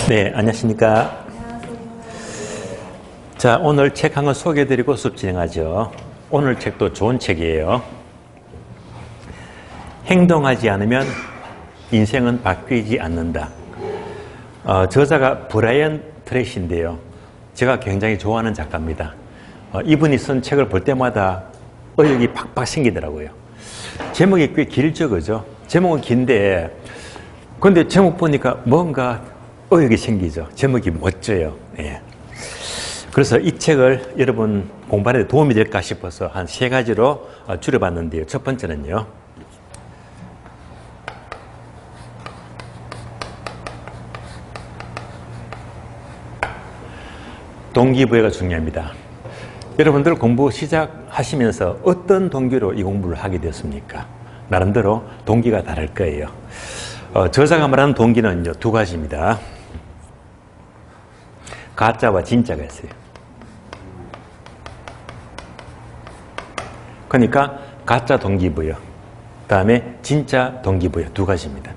네, 안녕하십니까. 자, 오늘 책 한 권 소개해드리고 수업 진행하죠. 오늘 책도 좋은 책이에요. 행동하지 않으면 인생은 바뀌지 않는다. 저자가 브라이언 트레이시인데요. 제가 굉장히 좋아하는 작가입니다. 이분이 쓴 책을 볼 때마다 의욕이 팍팍 생기더라고요. 제목이 꽤 길죠, 그죠? 제목은 긴데, 근데 제목 보니까 뭔가 의욕이 생기죠. 제목이 멋져요. 예. 그래서 이 책을 여러분 공부하는 데 도움이 될까 싶어서 한 3가지로 줄여봤는데요. 첫 번째는요. 동기부여가 중요합니다. 여러분들 공부 시작하시면서 어떤 동기로 이 공부를 하게 되었습니까? 나름대로 동기가 다를 거예요. 저자가 말하는 동기는요, 2가지입니다. 가짜와 진짜가 있어요. 그러니까 가짜 동기부여, 그 다음에 진짜 동기부여 2가지입니다.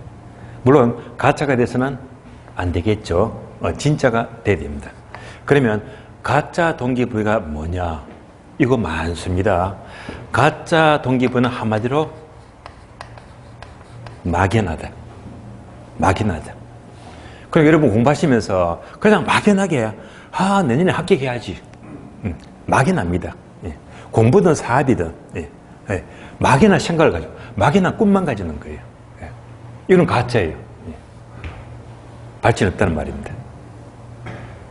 물론 가짜가 돼서는 안 되겠죠. 진짜가 돼야 됩니다. 그러면 가짜 동기부여가 뭐냐? 이거 많습니다. 가짜 동기부여는 한마디로 막연하다. 막연하다. 그럼 여러분 공부하시면서 그냥 막연하게 내년에 합격해야지. 막연합니다. 예. 공부든 사업이든 예. 막연한 생각을 가지고 막연한 꿈만 가지는 거예요. 예. 이건 가짜예요. 예. 발전 없다는 말입니다.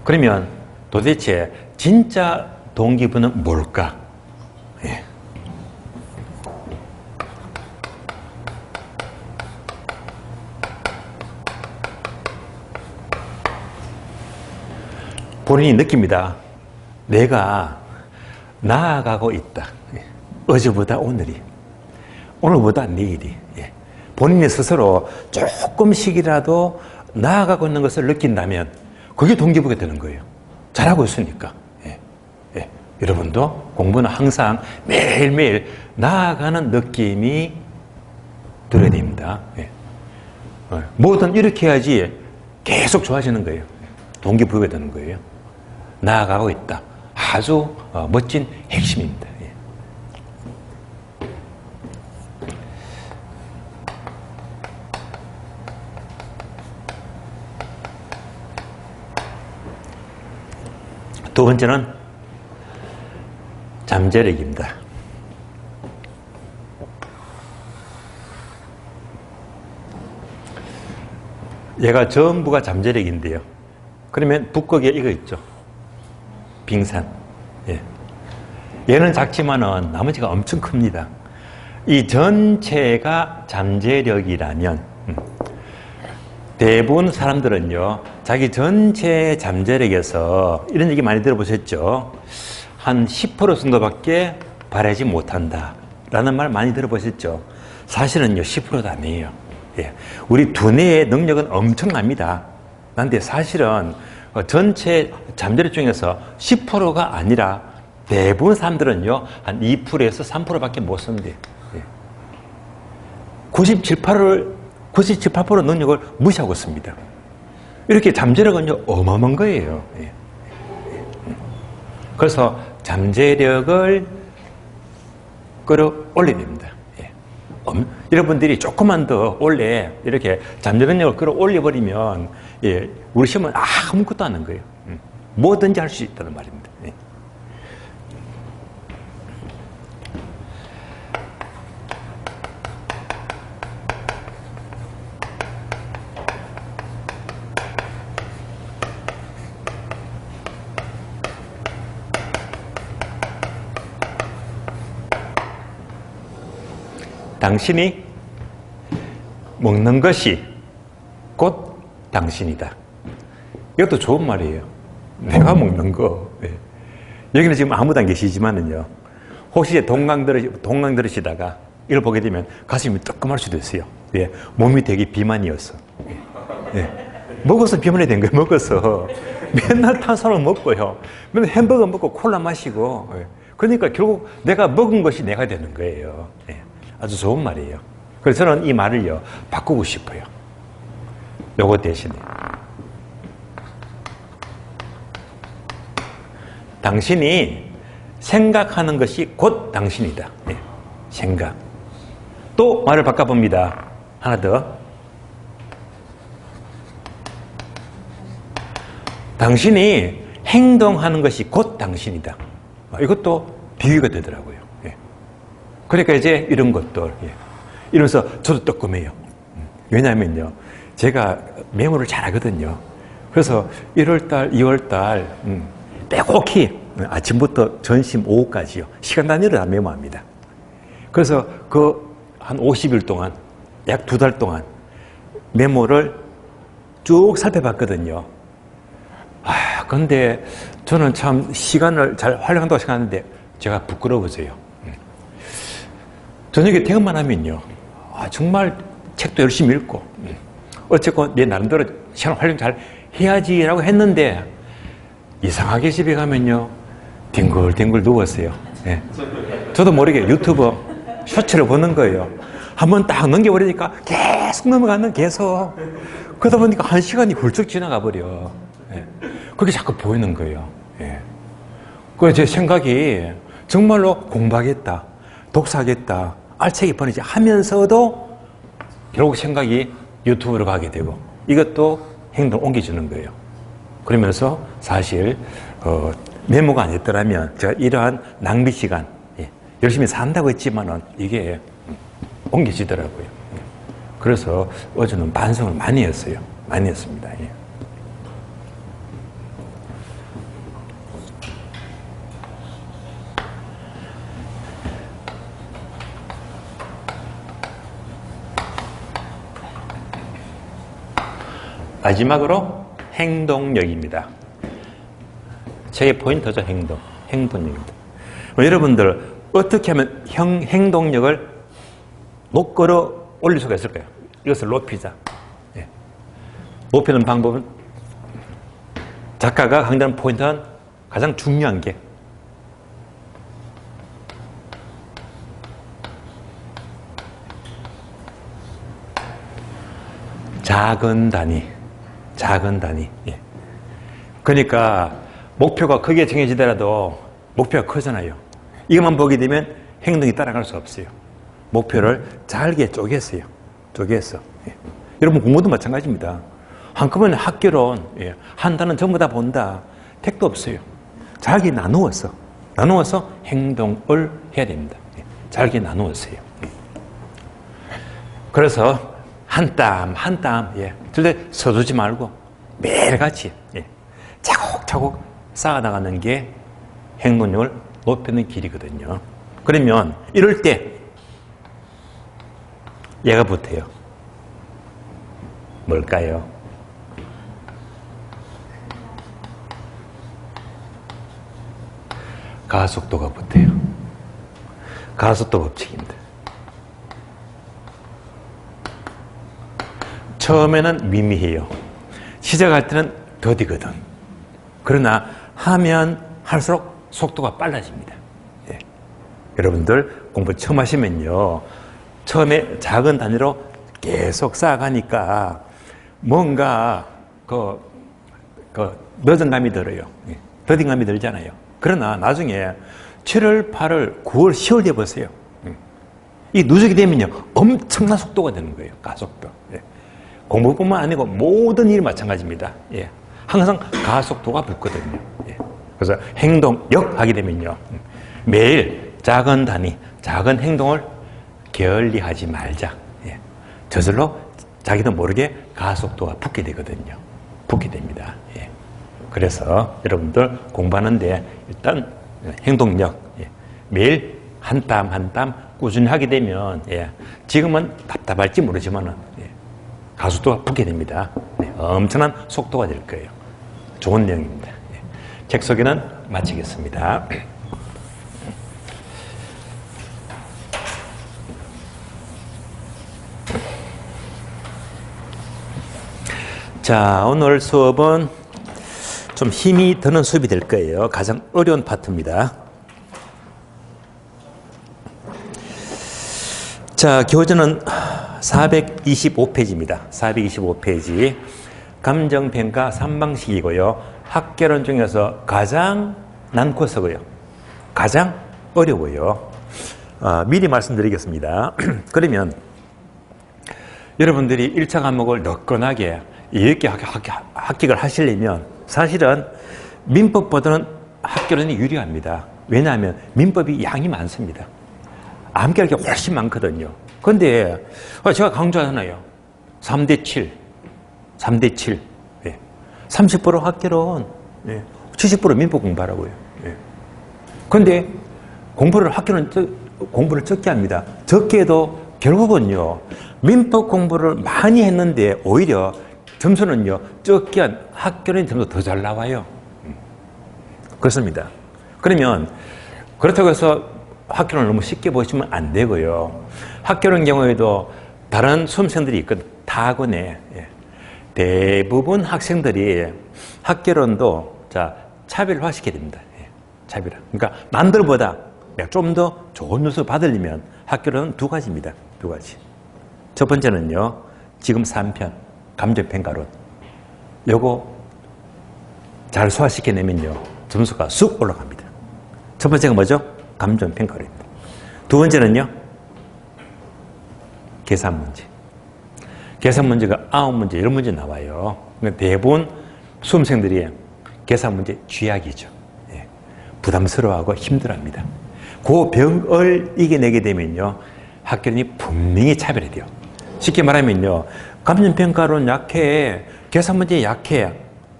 그러면 도대체 진짜 동기부여는 뭘까? 예. 본인이 느낍니다. 내가 나아가고 있다. 어제보다 오늘이, 오늘보다 내일이. 본인이 스스로 조금씩이라도 나아가고 있는 것을 느낀다면 그게 동기부여가 되는 거예요. 잘하고 있으니까. 여러분도 공부는 항상 매일매일 나아가는 느낌이 들어야 됩니다. 뭐든 이렇게 해야지 계속 좋아지는 거예요. 동기부여가 되는 거예요. 나아가고 있다. 아주 멋진 핵심입니다. 두 번째는 잠재력입니다. 얘가 전부가 잠재력인데요. 그러면 북극에 이거 있죠. 빙산. 얘는 작지만은 나머지가 엄청 큽니다. 이 전체가 잠재력이라면 대부분 사람들은요, 자기 전체 잠재력에서 이런 얘기 많이 들어보셨죠? 한 10% 정도밖에 발휘하지 못한다 라는 말 많이 들어보셨죠? 사실은요, 10%도 아니에요. 우리 두뇌의 능력은 엄청납니다. 그런데 사실은 전체 잠재력 중에서 10%가 아니라 대부분 사람들은요, 한 2%에서 3%밖에 못 쓴대요. 97% 능력을 무시하고 있습니다. 이렇게 잠재력은요, 어마어마한 거예요. 그래서 잠재력을 끌어올려야 됩니다. 여러분들이 조금만 더 원래 이렇게 잠재력 능력을 끌어올려버리면 우리 시험은 아무것도 안 하는 거예요. 뭐든지 할 수 있다는 말입니다. 당신이 먹는 것이 곧 당신이다. 이것도 좋은 말이에요. 내가 먹는 거. 여기는 지금 아무도 안 계시지만은요, 혹시 동강 들으시다가 이걸 보게 되면 가슴이 뜨끔할 수도 있어요. 몸이 되게 비만이었어. 먹어서 비만이 된 거예요. 먹어서 맨날 탄수화물 먹고요, 맨날 햄버거 먹고 콜라 마시고. 그러니까 결국 내가 먹은 것이 내가 되는 거예요. 아주 좋은 말이에요. 그래서 저는 이 말을요, 바꾸고 싶어요. 요거 대신에. 당신이 생각하는 것이 곧 당신이다. 예, 생각. 또 말을 바꿔봅니다. 하나 더. 당신이 행동하는 것이 곧 당신이다. 이것도 비유가 되더라고요. 예. 그러니까 이제 이런 것들. 예. 이러면서 저도 뜨끔해요. 왜냐하면요. 제가 메모를 잘 하거든요. 그래서 1월달, 2월달 빼곡히 아침부터 점심, 오후까지요. 시간 단위로 다 메모합니다. 그래서 그 한 50일 동안, 약 2달 동안 메모를 쭉 살펴봤거든요. 근데 저는 참 시간을 잘 활용한다고 생각하는데 제가 부끄러워져요. 저녁에 퇴근만 하면요. 정말 책도 열심히 읽고 어쨌건 내 나름대로 시간 활용 잘 해야지라고 했는데 이상하게 집에 가면요. 뒹굴뒹굴 누웠어요. 예. 저도 모르게 유튜브 쇼츠를 보는 거예요. 한번 딱 넘겨버리니까 계속 넘어가는 계속. 그러다 보니까 1시간이 훌쩍 지나가 버려. 예. 그게 자꾸 보이는 거예요. 예. 그래서 제 생각이 정말로 공부하겠다, 독서하겠다, 알차게 보내지 하면서도 결국 생각이 유튜브로 가게 되고 이것도 행동을 옮겨주는 거예요. 그러면서 사실 메모가 아니었더라면 제가 이러한 낭비 시간 열심히 산다고 했지만은 이게 옮겨지더라고요. 그래서 어제는 반성을 많이 했어요. 많이 했습니다. 예. 마지막으로 행동력입니다. 책의 포인트죠. 행동력입니다. 여러분들 어떻게 하면 행동력을 못 걸어 올릴 수가 있을까요? 이것을 높이자. 예. 높이는 방법은 작가가 강조하는 포인트는 가장 중요한 게 작은 단위. 예. 그러니까 목표가 크게 정해지더라도 목표가 크잖아요. 이것만 보게 되면 행동이 따라갈 수 없어요. 목표를 잘게 쪼갰어요. 예. 여러분 공부도 마찬가지입니다. 한꺼번에 학교론 한 단은 전부 다 본다. 택도 없어요. 잘게 나누어서 행동을 해야 됩니다. 예. 잘게 나누었어요. 예. 그래서 한 땀 예. 절대 서두지 말고 매일같이 차곡차곡 쌓아나가는 게 행동력을 높이는 길이거든요. 그러면 이럴 때 얘가 붙어요. 뭘까요? 가속도가 붙어요. 가속도 법칙입니다. 처음에는 미미해요. 시작할 때는 더디거든. 그러나 하면 할수록 속도가 빨라집니다. 예. 여러분들 공부 처음 하시면요. 처음에 작은 단위로 계속 쌓아가니까 뭔가 늦은 감이 들어요. 예. 더딘 감이 들잖아요. 그러나 나중에 7월, 8월, 9월, 10월 돼보세요. 이 누적이 되면요. 엄청난 속도가 되는 거예요. 가속도. 예. 공부뿐만 아니고 모든 일이 마찬가지입니다. 예. 항상 가속도가 붙거든요. 예. 그래서 행동력 하게 되면요. 매일 작은 단위, 작은 행동을 게을리하지 말자. 예. 저절로 자기도 모르게 가속도가 붙게 되거든요. 붙게 됩니다. 예. 그래서 여러분들 공부하는데 일단 행동력, 예. 매일 한 땀 한 땀 꾸준히 하게 되면 지금은 답답할지 모르지만 가속도가 붙게 됩니다. 엄청난 속도가 될 거예요. 좋은 내용입니다. 책 소개는 마치겠습니다. 자, 오늘 수업은 좀 힘이 드는 수업이 될 거예요. 가장 어려운 파트입니다. 자, 교재는 425페이지입니다. 425페이지. 감정평가 3방식이고요. 학개론 중에서 가장 난코스고요. 가장 어려워요. 미리 말씀드리겠습니다. 그러면 여러분들이 1차 과목을 너끈하게 이렇게 합격을 하시려면 사실은 민법보다는 학교론이 유리합니다. 왜냐하면 민법이 양이 많습니다. 암기할 게 훨씬 많거든요. 그런데 제가 강조하잖아요. 3대 7. 3대 7. 30% 학교론, 70% 민법 공부하라고요. 그런데 공부를 적게 합니다. 적게 해도 결국은요, 민법 공부를 많이 했는데 오히려 점수는요, 적게 한 학교는 점수 더 잘 나와요. 그렇습니다. 그러면 그렇다고 해서 학교를 너무 쉽게 보시면 안 되고요. 학교는 경우에도 다른 수험생들이 있거든. 타학원에 대부분 학생들이 학교론도 차별화시켜야 됩니다. 차별화. 그러니까 남들보다 좀 더 좋은 점수 받으려면 학교론은 두 가지입니다. 두 가지. 첫 번째는요, 지금 3편 감정평가론. 요거 잘 소화시켜내면요, 점수가 쑥 올라갑니다. 첫 번째가 뭐죠? 감정평가론입니다. 두 번째는요, 계산 문제. 계산 문제가 9문제, 10문제 나와요. 대부분 수험생들이 계산 문제 쥐약이죠. 부담스러워하고 힘들어합니다. 그 벽을 이겨내게 되면요, 학교는 분명히 차별이 돼요. 쉽게 말하면요, 감정평가론 약해, 계산 문제 약해.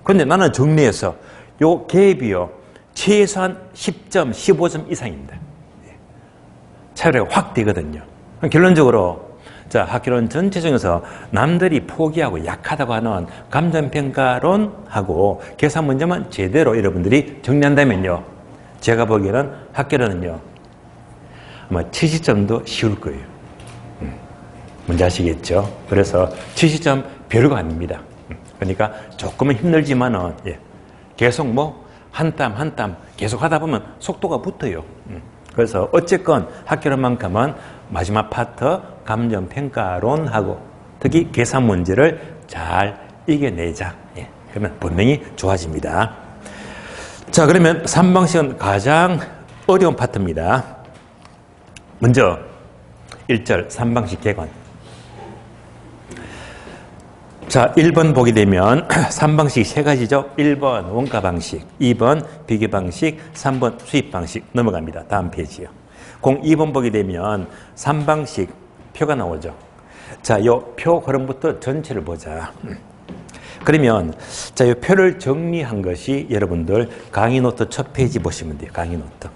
그런데 나는 정리해서 요 갭이요, 최소한 10점, 15점 이상입니다. 차별이 확 되거든요. 결론적으로 학교론 전체 중에서 남들이 포기하고 약하다고 하는 감정평가론하고 계산 문제만 제대로 여러분들이 정리한다면요, 제가 보기에는 학교론은요, 아마 70점도 쉬울 거예요. 뭔지 아시겠죠? 그래서 70점 별거 아닙니다. 그러니까 조금은 힘들지만은, 계속 한 땀 한 땀 계속 하다 보면 속도가 붙어요. 그래서 어쨌건 학교론만큼은 마지막 파트 감정평가론하고 특히 계산 문제를 잘 이겨내자. 그러면 분명히 좋아집니다. 자, 그러면 3방식은 가장 어려운 파트입니다. 먼저 1절 3방식 객관. 자, 1번 보게 되면 3방식 세 가지죠. 1번 원가 방식, 2번 비교 방식, 3번 수입 방식 넘어갑니다. 다음 페이지요. 2번 보게 되면 3방식 표가 나오죠. 자, 요 표 흐름부터 전체를 보자. 그러면 자, 이 표를 정리한 것이 여러분들 강의 노트 첫 페이지 보시면 돼요. 강의 노트.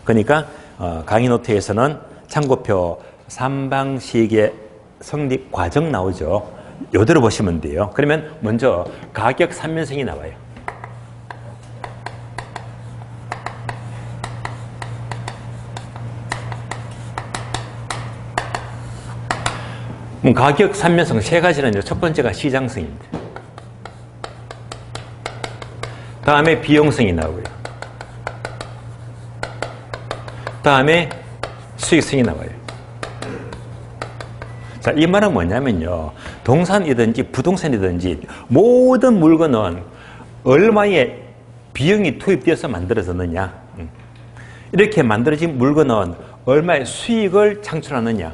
그러니까 강의 노트에서는 참고표 3방식의 성립 과정 나오죠. 요대로 보시면 돼요. 그러면 먼저 가격 3면성이 나와요. 가격 3면성 세 가지는 첫 번째가 시장성입니다. 다음에 비용성이 나오고요. 다음에 수익성이 나와요. 자, 이 말은 뭐냐면요, 동산이든지 부동산이든지 모든 물건은 얼마의 비용이 투입되어서 만들어졌느냐, 이렇게 만들어진 물건은 얼마의 수익을 창출하느냐,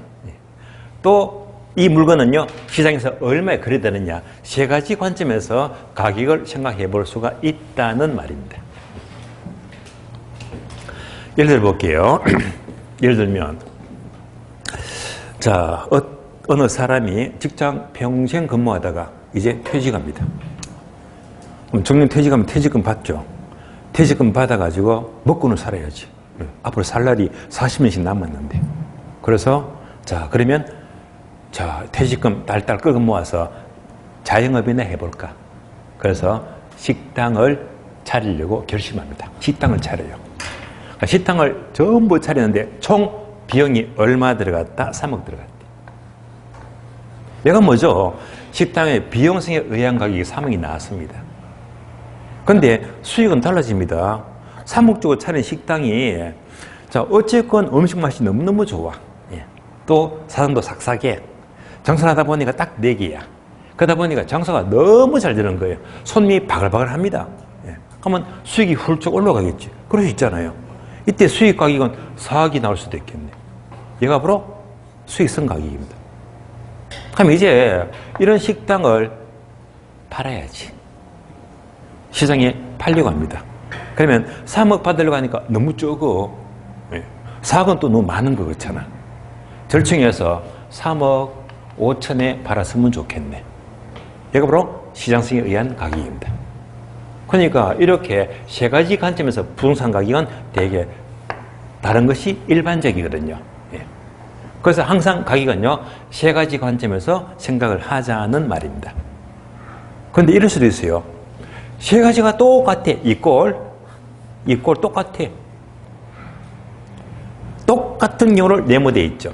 또 이 물건은요, 시장에서 얼마에 거래되느냐, 세 가지 관점에서 가격을 생각해 볼 수가 있다는 말입니다. 예를 들어 볼게요. 예를 들면, 자, 어느 사람이 직장 평생 근무하다가 이제 퇴직합니다. 그럼 정년 퇴직하면 퇴직금 받죠. 퇴직금 받아가지고 먹고는 살아야지. 앞으로 살 날이 40년씩 남았는데. 그래서, 자, 그러면, 자, 퇴직금 딸딸 끌고 모아서 자영업이나 해볼까. 그래서 식당을 차리려고 결심합니다. 식당을 차려요. 식당을 전부 차리는데 총 비용이 얼마 들어갔다? 3억 들어갔다. 얘가 뭐죠? 식당의 비용성에 의한 가격이 3억이 나왔습니다. 그런데 수익은 달라집니다. 3억 주고 차린 식당이, 자, 어쨌건 음식 맛이 너무너무 좋아. 또 사람도 삭삭해. 장사하다 보니까 딱 4개야. 그러다 보니까 장사가 너무 잘 되는 거예요. 손님이 바글바글 합니다. 그러면 수익이 훌쩍 올라가겠지. 그럴 수 있잖아요. 이때 수익 가격은 4억이 나올 수도 있겠네. 얘가 바로 수익성 가격입니다. 그럼 이제 이런 식당을 팔아야지. 시장에 팔려고 합니다. 그러면 3억 받으려고 하니까 너무 적어. 4억은 또 너무 많은 거 그렇잖아. 절충해서 3억 5천에 팔았으면 좋겠네. 이거 바로 시장성에 의한 가격입니다. 그러니까 이렇게 세 가지 관점에서 부동산 가격은 되게 다른 것이 일반적이거든요. 그래서 항상 가격은요, 세 가지 관점에서 생각을 하자는 말입니다. 그런데 이럴 수도 있어요. 세 가지가 똑같아. 이 꼴 똑같아. 똑같은 경우를 네모되어 있죠.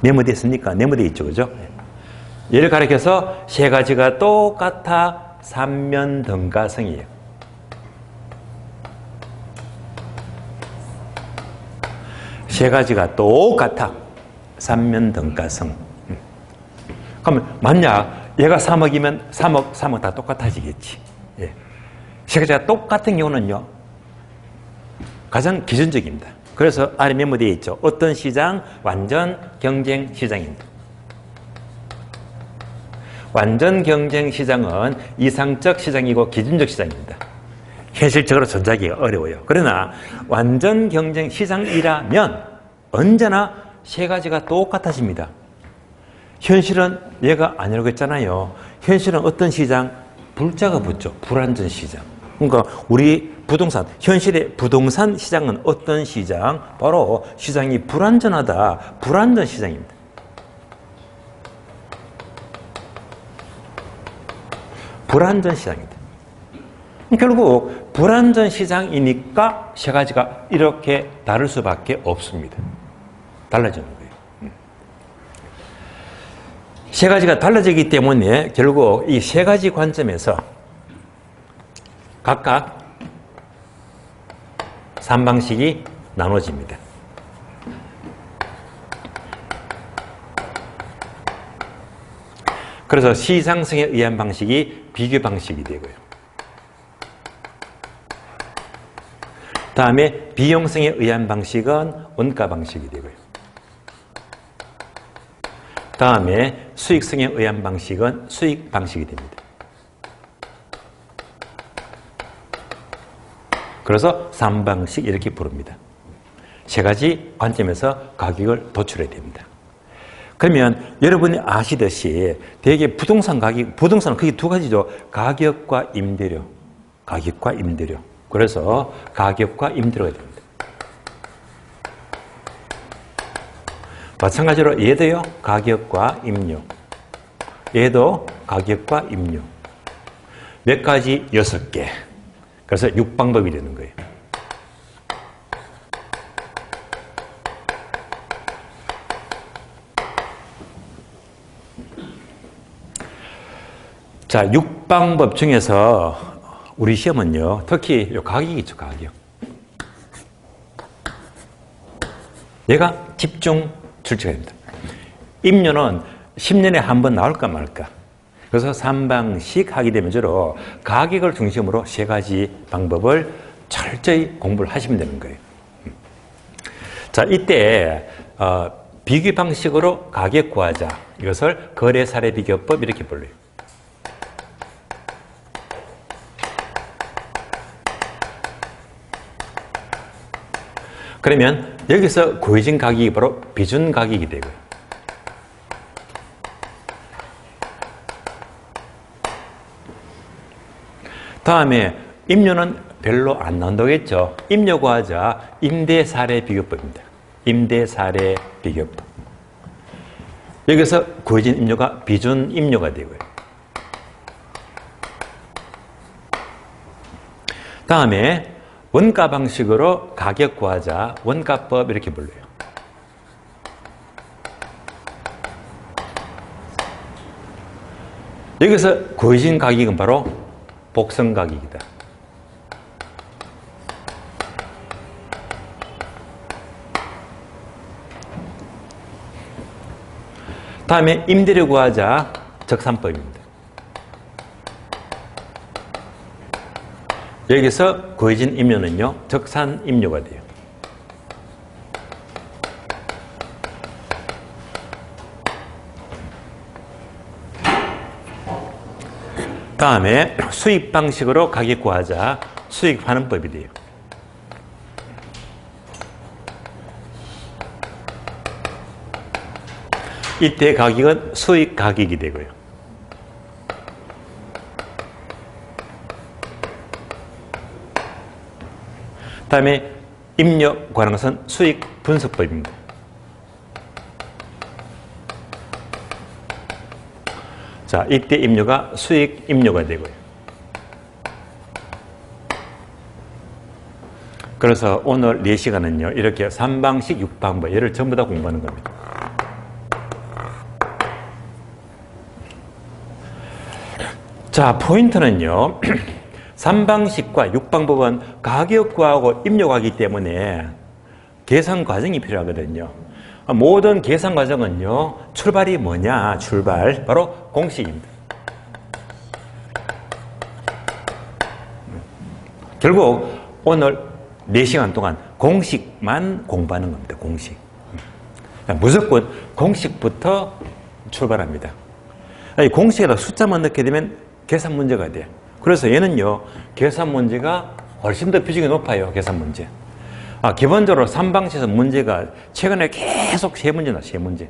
네모되어 있습니까? 네모되어 있죠. 그죠? 얘를 가리켜서 세 가지가 똑같아 삼면등가성이에요. 세 가지가 똑같아 삼면등가성. 그러면 만약 얘가 3억이면 3억 다 똑같아지겠지. 예. 세 가지가 똑같은 경우는요, 가장 기준적입니다. 그래서 아래 메모되어 있죠. 어떤 시장? 완전 경쟁 시장입니다. 완전 경쟁 시장은 이상적 시장이고 기준적 시장입니다. 현실적으로 존재하기가 어려워요. 그러나 완전 경쟁 시장이라면 언제나 세 가지가 똑같아집니다. 현실은 얘가 아니라고 했잖아요. 현실은 어떤 시장? 불자가 붙죠. 불안전 시장. 그러니까 우리 부동산, 현실의 부동산 시장은 어떤 시장? 바로 시장이 불안전하다. 불안전 시장입니다. 불안전 시장입니다. 결국 불안전 시장이니까 세 가지가 이렇게 다를 수밖에 없습니다. 달라지는 거예요. 세 가지가 달라지기 때문에 결국 이 세 가지 관점에서 각각 3방식이 나눠집니다. 그래서 시장성에 의한 방식이 비교 방식이 되고요. 다음에 비용성에 의한 방식은 원가 방식이 되고요. 다음에 수익성에 의한 방식은 수익 방식이 됩니다. 그래서 3방식 이렇게 부릅니다. 세 가지 관점에서 가격을 도출해야 됩니다. 그러면 여러분이 아시듯이 대개 부동산 가격, 부동산은 크게 두 가지죠. 가격과 임대료. 가격과 임대료. 그래서 가격과 임대료가 됩니다. 마찬가지로 얘도요. 가격과 임료. 얘도 가격과 임료. 몇 가지? 6개. 그래서 6방법이 되는 거예요. 자, 6방법 중에서 우리 시험은요, 특히 요 가격이 있죠, 가격. 얘가 집중 출제입니다. 임료는 10년에 한 번 나올까 말까. 그래서 3방식 하게 되면 주로 가격을 중심으로 세 가지 방법을 철저히 공부를 하시면 되는 거예요. 자, 이때 비교 방식으로 가격 구하자. 이것을 거래 사례 비교법 이렇게 불러요. 그러면 여기서 구해진 가격이 바로 비준 가격이 되고요. 다음에 임료는 별로 안 나온다고 했죠. 임료 구하자 임대 사례 비교법입니다. 임대 사례 비교법. 여기서 구해진 임료가 비준 임료가 되고요. 다음에 원가 방식으로 가격 구하자 원가법 이렇게 불러요. 여기서 구해진 가격은 바로 복선 가격이다. 다음에 임대료 구하자 적산법입니다. 여기서 구해진 임료는요, 적산 임료가 돼요. 다음에 수익 방식으로 가격 구하자. 수익 환원법이 돼요. 이때 가격은 수익 가격이 되고요. 다음에 임료 구하는 것은 수익 분석법입니다. 자, 이때 임료가 수익 임료가 되고요. 그래서 오늘 4시간은요, 이렇게 3방식 6방법, 얘를 전부 다 공부하는 겁니다. 자, 포인트는요, 3방식과 6방법은 가격 구하고 임료 구하기 때문에 계산 과정이 필요하거든요. 모든 계산 과정은요, 출발이 뭐냐? 출발. 바로 공식입니다. 결국 오늘 4시간 동안 공식만 공부하는 겁니다. 공식. 무조건 공식부터 출발합니다. 아니, 공식에다 숫자만 넣게 되면 계산 문제가 돼요. 그래서 얘는요, 계산 문제가 훨씬 더 비중이 높아요. 계산 문제. 기본적으로 3방식에서 문제가 최근에 계속 세 문제 나와요. 세 문제.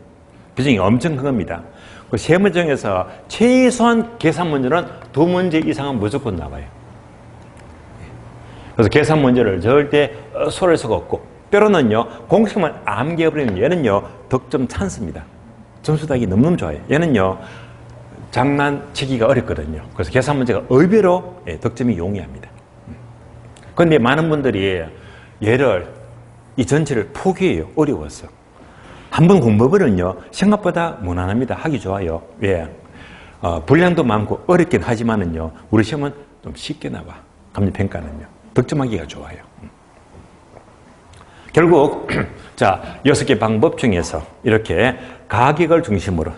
비중이 엄청 큰 겁니다. 그 세 문제 중에서 최소한 계산 문제는 2문제 이상은 무조건 나와요. 그래서 계산 문제를 절대 소홀할 수가 없고, 때로는요, 공식만 암기해버리면 얘는요, 득점 찬스입니다. 점수 따기 너무너무 좋아요. 얘는요, 장난치기가 어렵거든요. 그래서 계산 문제가 의외로 득점이 용이합니다. 그런데 많은 분들이 얘를, 이 전체를 포기해요. 어려워서. 한번 공부해보면요, 생각보다 무난합니다. 하기 좋아요. 왜? 분량도 많고 어렵긴 하지만은요, 우리 시험은 좀 쉽게 나와. 감정평가는요. 득점하기가 좋아요. 결국, 자, 6개 방법 중에서 이렇게 가격을 중심으로,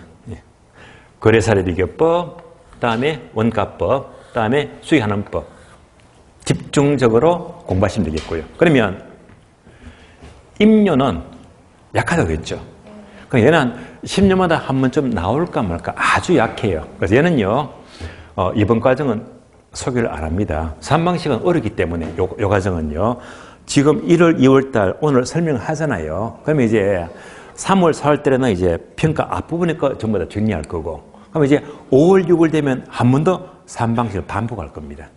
거래사례 비교법, 다음에 원가법, 다음에 수익환원법, 집중적으로 공부하시면 되겠고요. 그러면 임료는 약하다고 했죠. 그럼 얘는 10년마다 한 번쯤 나올까 말까 아주 약해요. 그래서 얘는요, 이번 과정은 소개를 안 합니다. 3방식은 어렵기 때문에 요 과정은요, 지금 1월, 2월 달 오늘 설명을 하잖아요. 그러면 이제 3월, 4월 달에는 이제 평가 앞부분에 거 전부 다 정리할 거고, 그러면 이제 5월, 6월 되면 한 번 더 3방식을 반복할 겁니다.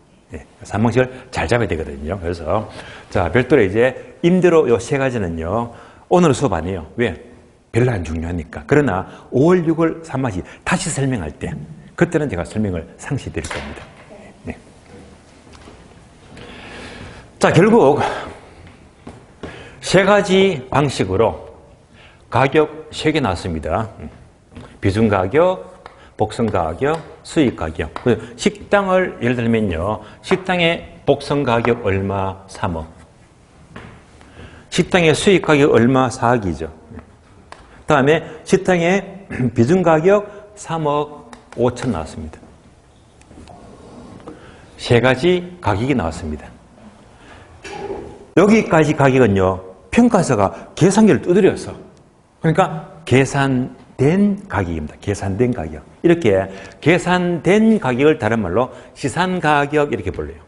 3방식을 잘 잡아야 되거든요. 그래서, 자, 별도로 이제 임대료 요 세 가지는요, 오늘 수업 안 해요. 왜? 별로 안 중요하니까. 그러나 5월, 6월 3방식 다시 설명할 때, 그때는 제가 설명을 상시 드릴 겁니다. 네. 자, 결국 세 가지 방식으로 가격 3개 나왔습니다. 비중 가격, 복선 가격, 수익 가격. 식당을 예를 들면요, 식당의 복선 가격 얼마? 3억. 식당의 수익 가격 얼마? 4억이죠. 다음에 식당의 비중 가격 3억 5천 나왔습니다. 세 가지 가격이 나왔습니다. 여기까지 가격은요, 평가서가 계산기를 두드렸어. 그러니까 계산된 가격입니다. 계산된 가격. 이렇게 계산된 가격을 다른 말로 시산가격 이렇게 불러요.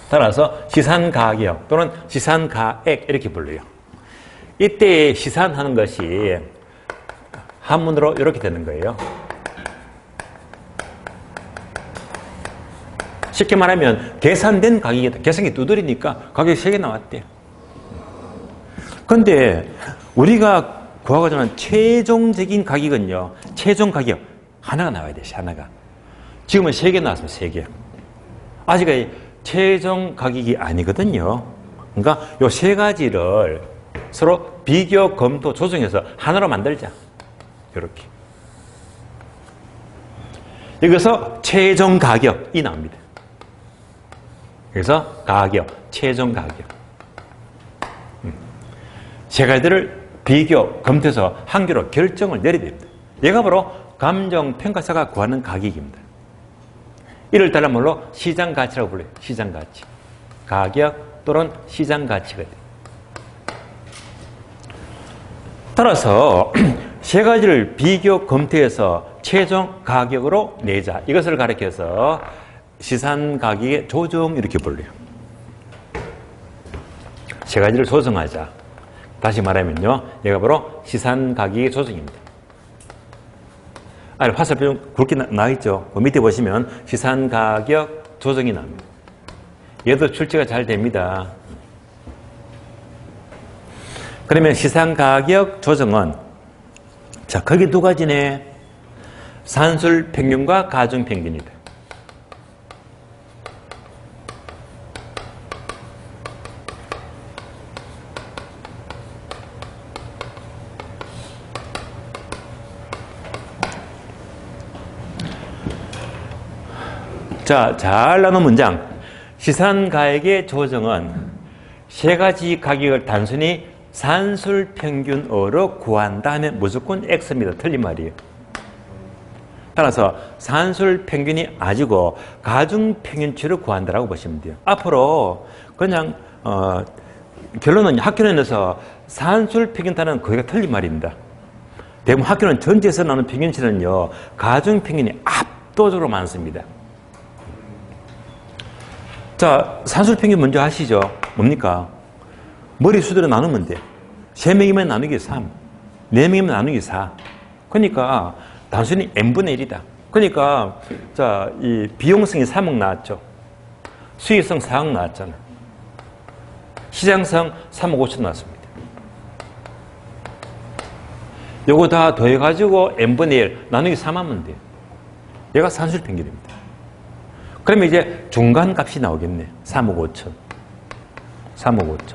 따라서 시산가격 또는 시산가액 이렇게 불러요. 이때 시산하는 것이 한문으로 이렇게 되는 거예요. 쉽게 말하면 계산된 가격이다. 계산기 두드리니까 가격이 3개 나왔대요. 그런데 우리가 구하고자 하는 최종적인 가격은요, 최종 가격 하나가 나와야 돼요. 하나가. 지금은 3개 나왔습니다. 3개. 아직 최종 가격이 아니거든요. 그러니까 이 세 가지를 서로 비교, 검토, 조정해서 하나로 만들자. 이렇게. 여기서 최종 가격이 나옵니다. 그래서 가격, 최종 가격. 세 가지를 비교, 검토해서 한 개로 결정을 내려야 됩니다. 얘가 바로 감정평가사가 구하는 가격입니다. 이를 따라 뭘로? 시장가치라고 불러요. 시장가치. 가격 또는 시장가치가 돼요. 따라서 세 가지를 비교 검토해서 최종 가격으로 내자. 이것을 가리켜서 시산가격의 조정 이렇게 불러요. 세 가지를 조정하자. 다시 말하면요. 얘가 바로 시산가격의 조정입니다. 아니, 화살표 굵게 나와있죠. 그 밑에 보시면 시산가격 조정이 나옵니다. 얘도 출제가 잘 됩니다. 그러면 시산가격 조정은 자, 거기 두 가지네. 산술평균과 가중평균이다. 자, 잘 나눈 문장. 시산가액의 조정은 세 가지 가격을 단순히 산술평균어로 구한다 하면 무조건 X입니다. 틀린 말이에요. 따라서 산술평균이 아니고 가중평균치를 구한다라고 보시면 돼요. 앞으로 그냥 결론은 학교론에서 산술평균단은 거기가 틀린 말입니다. 대부분 학교는 전체에서 나오는 평균치는요. 가중평균이 압도적으로 많습니다. 자, 산술평균 먼저 하시죠. 뭡니까? 머리수대로 나누면 돼. 3명이면 나누기 3, 4명이면 나누기 4. 그러니까 단순히 n분의 1이다. 그러니까 자, 이 비용성이 3억 나왔죠. 수익성 4억 나왔잖아. 시장성 3억 5천 나왔습니다. 요거 다 더해가지고 n분의 1 나누기 3하면 돼요. 얘가 산술평균입니다. 그러면 이제 중간값이 나오겠네. 3억 5천. 3억 5천.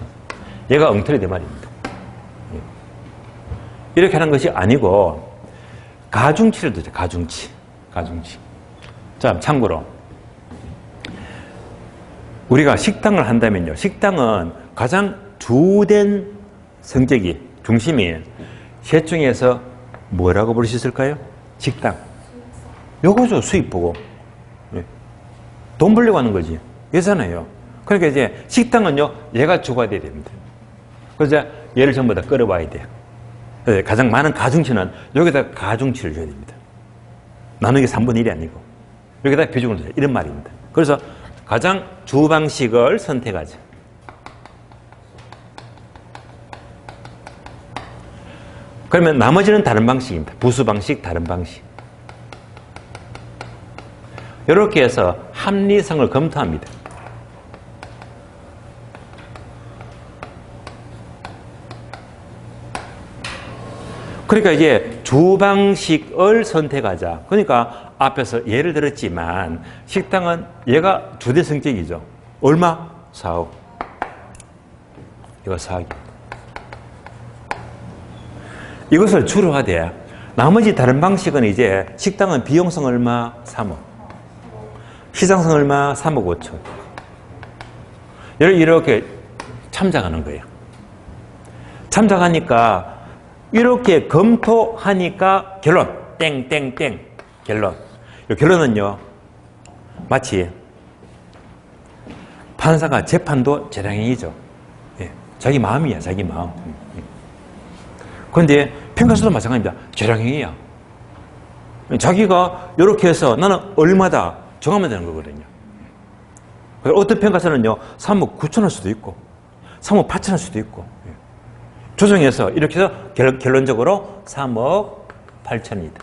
얘가 엉터리 내 말입니다. 이렇게 하는 것이 아니고 가중치를 두죠. 가중치. 가중치. 자, 참고로 우리가 식당을 한다면요. 식당은 가장 주된 성격이 중심이 셋 중에서 뭐라고 볼 수 있을까요? 식당. 요거죠. 수입 보고. 돈 벌려고 하는 거지. 예산이에요. 그러니까 이제 식당은요, 얘가 주가 돼야 됩니다. 그래서 얘를 전부 다 끌어와야 돼요. 가장 많은 가중치는 여기다 가중치를 줘야 됩니다. 나누기 3분의 1이 아니고 여기다 비중을 줘야 이런 말입니다. 그래서 가장 주 방식을 선택하죠. 그러면 나머지는 다른 방식입니다. 부수 방식, 다른 방식. 이렇게 해서 합리성을 검토합니다. 그러니까 이제 주방식을 선택하자. 그러니까 앞에서 예를 들었지만 식당은 얘가 주된 성격이죠. 얼마? 4억. 이거 4억입니다. 이것을 주로 하되 나머지 다른 방식은 이제 식당은 비용성 얼마? 3억. 시장성 얼마? 3억 5천. 이렇게 참작하는 거예요. 참작하니까 이렇게 검토하니까 결론 땡땡땡 결론. 이 결론은요 마치 판사가 재판도 재량행위죠. 예, 자기 마음이야. 자기 마음. 그런데 평가서도 마찬가지입니다. 재량행위야. 자기가 이렇게 해서 나는 얼마다 정하면 되는 거거든요. 어떤 평가서는요 3억 9천 할 수도 있고 3억 8천 할 수도 있고 조정해서 이렇게 해서 결론적으로 3억 8천이다.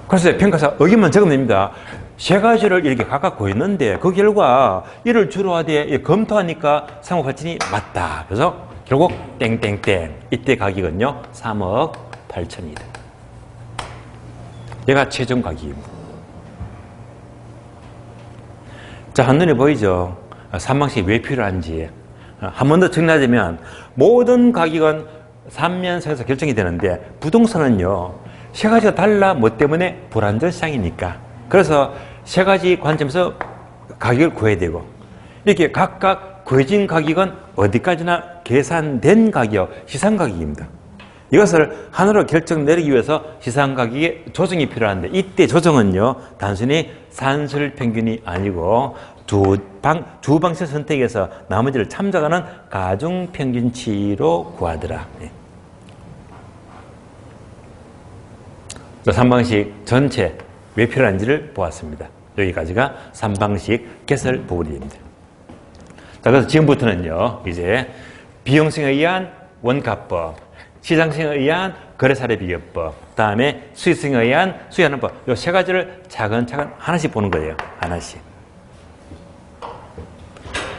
그래서 평가사 의견만 적으면 됩니다. 세 가지를 이렇게 각각 구했는데 그 결과 이를 주로 하되 검토하니까 3억 8천이 맞다. 그래서 결국 땡땡땡 이때 가격은요 3억 8천이다. 얘가 최종 가격입니다. 자, 한눈에 보이죠? 3방식이 왜 필요한지. 한 번 더 정리하자면 모든 가격은 삼면성에서 결정이 되는데 부동산은요 세 가지가 달라. 뭐 때문에? 불안전 시장이니까. 그래서 세 가지 관점에서 가격을 구해야 되고 이렇게 각각 구해진 가격은 어디까지나 계산된 가격, 시상 가격입니다. 이것을 하나로 결정 내리기 위해서 시상가격에 조정이 필요한데 이때 조정은요 단순히 산술평균이 아니고 두 방식 선택에서 나머지를 참작하는 가중평균치로 구하더라. 3방식 전체 왜 필요한지를 보았습니다. 여기까지가 3방식 개설 부분입니다. 자, 그래서 지금부터는요, 이제 비용성에 의한 원가법, 시장성에 의한 거래사례 비교법, 다음에 수익성에 의한 수익하는 법, 이 세 가지를 차근차근 하나씩 보는 거예요. 하나씩.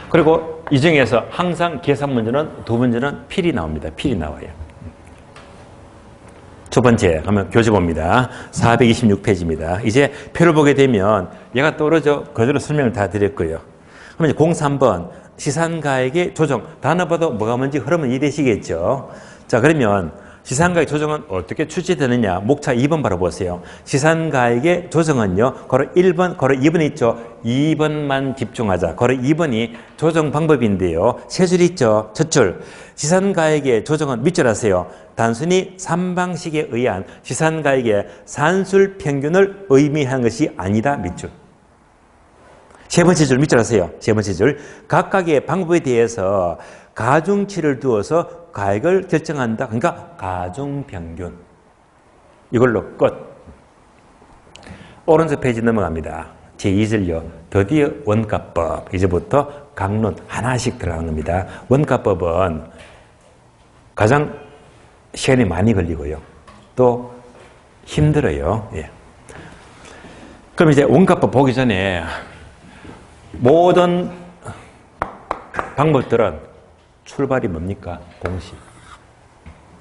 그리고 이 중에서 항상 계산 문제는 두 문제는 필이 나옵니다. 필이 나와요. 첫 번째, 한번 교재 봅니다. 426페이지입니다. 이제 표를 보게 되면 얘가 떨어져 그대로 설명을 다 드렸고요. 그러면 이제 03번 시산가액의 조정. 단어 봐도 뭐가 뭔지 흐름은 이해되시겠죠? 자, 그러면 시산가액 조정은 어떻게 출제되느냐? 목차 2번 바로 보세요. 시산가액의 조정은요, 걸어 1번, 걸어 2번 있죠? 2번만 집중하자. 걸어 2번이 조정 방법인데요. 세 줄 있죠? 첫 줄. 시산가액의 조정은 밑줄 하세요. 단순히 3방식에 의한 시산가액의 산술 평균을 의미하는 것이 아니다. 밑줄. 세 번째 줄 밑줄 하세요. 세 번째 줄. 각각의 방법에 대해서 가중치를 두어서 가액을 결정한다. 그러니까 가중평균. 이걸로 끝. 오른쪽 페이지 넘어갑니다. 제2절요. 드디어 원가법. 이제부터 강론 하나씩 들어가는 겁니다. 원가법은 가장 시간이 많이 걸리고요. 또 힘들어요. 예. 그럼 이제 원가법 보기 전에 모든 방법들은 출발이 뭡니까? 공식.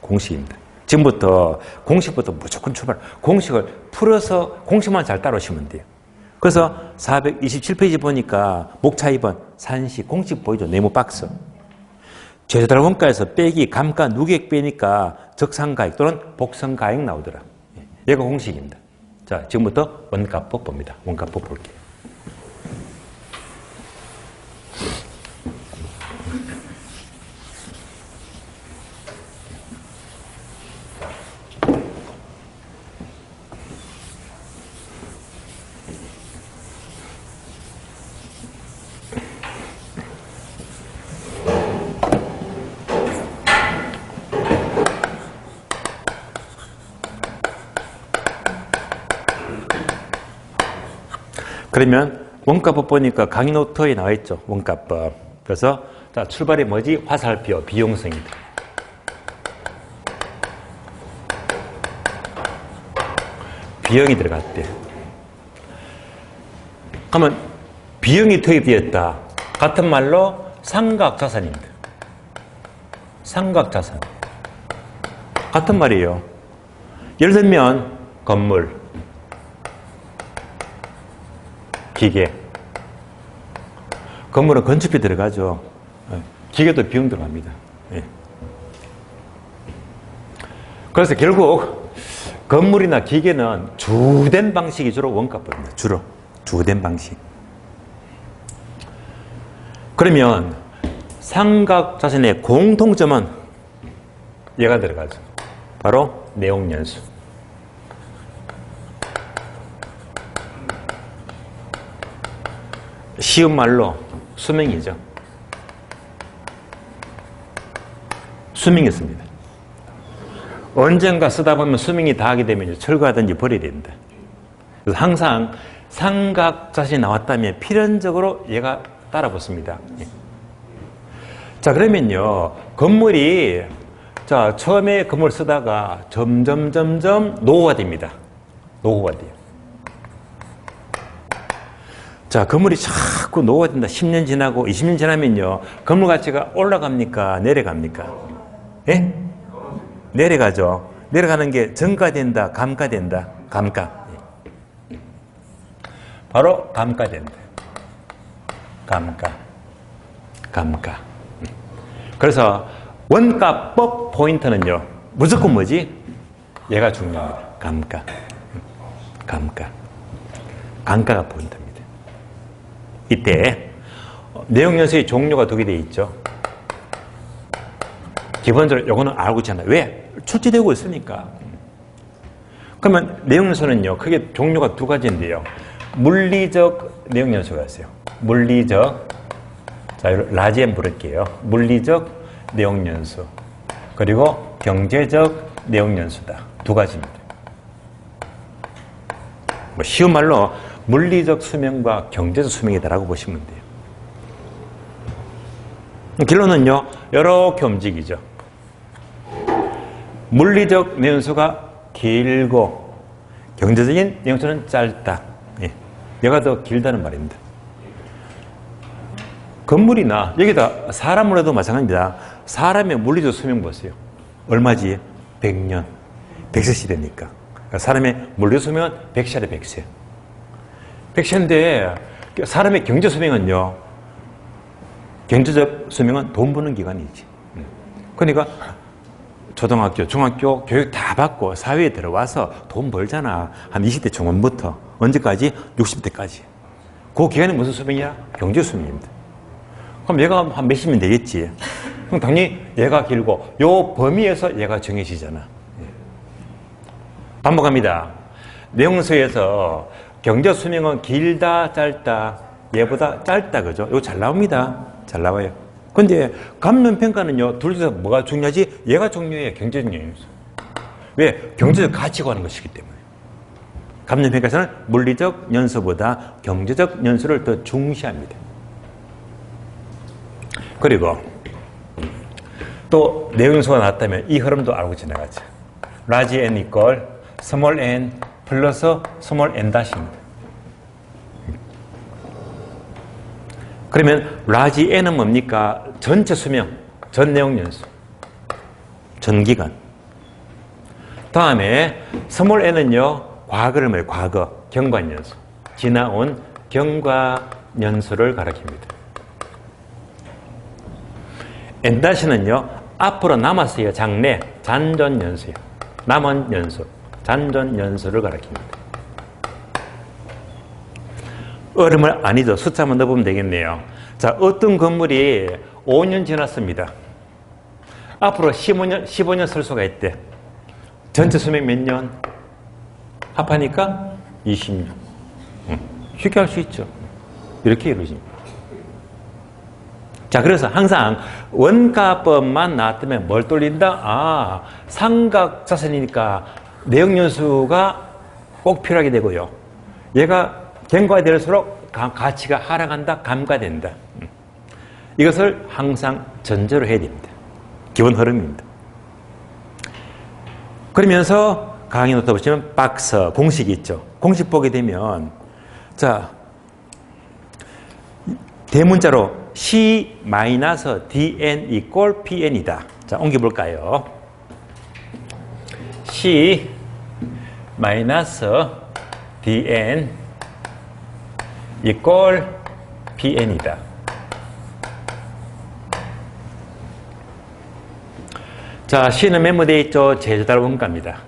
공식입니다. 지금부터 공식부터 무조건 출발. 공식을 풀어서 공식만 잘 따라오시면 돼요. 그래서 427페이지 보니까 목차 2번 산식 공식 보이죠? 네모 박스. 제조달 원가에서 빼기 감가 누계액 빼니까 적산가액 또는 복선가액 나오더라. 얘가 공식입니다. 자, 지금부터 원가법 봅니다. 원가법 볼게요. 그러면 원가법 보니까 강의 노트에 나와 있죠. 원가법. 그래서 자, 출발이 뭐지? 화살표, 비용성이다. 비용이 들어갔대. 그러면 비용이 투입되었다. 같은 말로 삼각자산입니다. 삼각자산. 같은 말이에요. 예를 들면 건물, 기계. 건물은 건축비 들어가죠. 기계도 비용 들어갑니다. 그래서 결국 건물이나 기계는 주된 방식이 주로 원가법입니다. 주로 주된 방식. 그러면 삼각자산의 공통점은 얘가 들어가죠. 바로 내용연수. 쉬운 말로 수명이죠. 수명이 있습니다. 언젠가 쓰다 보면 수명이 다하게 되면 철거하든지 버려야 된다. 그래서 항상 삼각자산이 나왔다면 필연적으로 얘가 따라붙습니다. 자, 그러면요, 건물이 자 처음에 건물 쓰다가 점점 노후화됩니다. 노후화 돼요. 자, 건물이 자꾸 노후화된다. 10년 지나고 20년 지나면요, 건물 가치가 올라갑니까? 내려갑니까? 예? 내려가죠. 내려가는 게 정가된다, 감가된다. 감가. 바로 감가된다. 감가. 그래서 원가법 포인트는요, 무조건 뭐지? 얘가 중요합니다. 감가가 포인트입니다. 이때 내용연수의 종류가 두 개 되어 있죠. 기본적으로 요거는 알고 있잖아요. 왜? 출제되고 있으니까. 그러면 내용연수는요, 크게 종류가 두 가지인데요. 물리적 내용연수가 있어요. 물리적, 자, 라지엔 부를게요. 물리적 내용연수. 그리고 경제적 내용연수다. 두 가지입니다. 뭐 쉬운 말로 물리적 수명과 경제적 수명이다라고 보시면 돼요. 결론은요, 이렇게 움직이죠. 물리적 내용연수가 길고 경제적인 내용연수는 짧다. 예. 얘가 더 길다는 말입니다. 건물이나 여기다 사람을 해도 마찬가지입니다. 사람의 물리적 수명 보세요. 얼마지? 100년. 100세 시대니까. 그러니까 사람의 물리적 수명은 100세래 100세. 100세인데 사람의 경제 수명은요. 경제적 수명은 돈 버는 기간이지. 그러니까 초등학교, 중학교 교육 다 받고 사회에 들어와서 돈 벌잖아. 한 20대 중반부터 언제까지? 60대까지. 그 기간이 무슨 수명이야? 경제 수명입니다. 그럼 얘가 한 몇십 년 되겠지. 그럼 당연히 얘가 길고 요 범위에서 얘가 정해지잖아. 반복합니다. 내용서에서 경제 수명은 길다, 짧다. 얘보다 짧다, 그죠? 이거 잘 나옵니다. 잘 나와요. 근데 감론평가는요, 둘 중에서 뭐가 중요하지? 얘가 중요해요. 경제적 영역에서. 왜? 경제적 가치가 하는 것이기 때문에. 감론평가에서는 물리적 연수보다 경제적 연수를 더 중시합니다. 그리고 또 내용연수가 나왔다면 이 흐름도 알고 지나가죠. large n equal small n 플러스 small n 다시입니다. 그러면 large n은 뭡니까? 전체 수명, 전 내용 연수, 전 기간. 다음에 small n은요, 과거를 뭐예요? 과거, 경관 연수. 지나온 경과 연수를 가리킵니다. n-는요, 앞으로 남았어요. 장래, 잔존 연수요. 남은 연수, 잔존 연수를 가리킵니다. 얼음을 아니죠. 숫자만 넣어보면 되겠네요. 자, 어떤 건물이 5년 지났습니다. 앞으로 15년 쓸 수가 있대. 전체 수명 몇 년? 합하니까 20년. 쉽게 할 수 있죠. 이렇게 이루어집니다. 자, 그래서 항상 원가법만 나왔다면 뭘 돌린다? 아, 삼각자선이니까 내용연수가 꼭 필요하게 되고요. 얘가 경과될수록 가치가 하락한다, 감가된다. 이것을 항상 전제로 해야 됩니다. 기본 흐름입니다. 그러면서 강의 노트 보시면 박스, 공식이 있죠. 공식 보게 되면, 자, 대문자로 C-dn equal pn이다. 자, 옮겨볼까요? C-dn equal pn이다. 자, C는 메모되어 있죠. 제조달 원가입니다.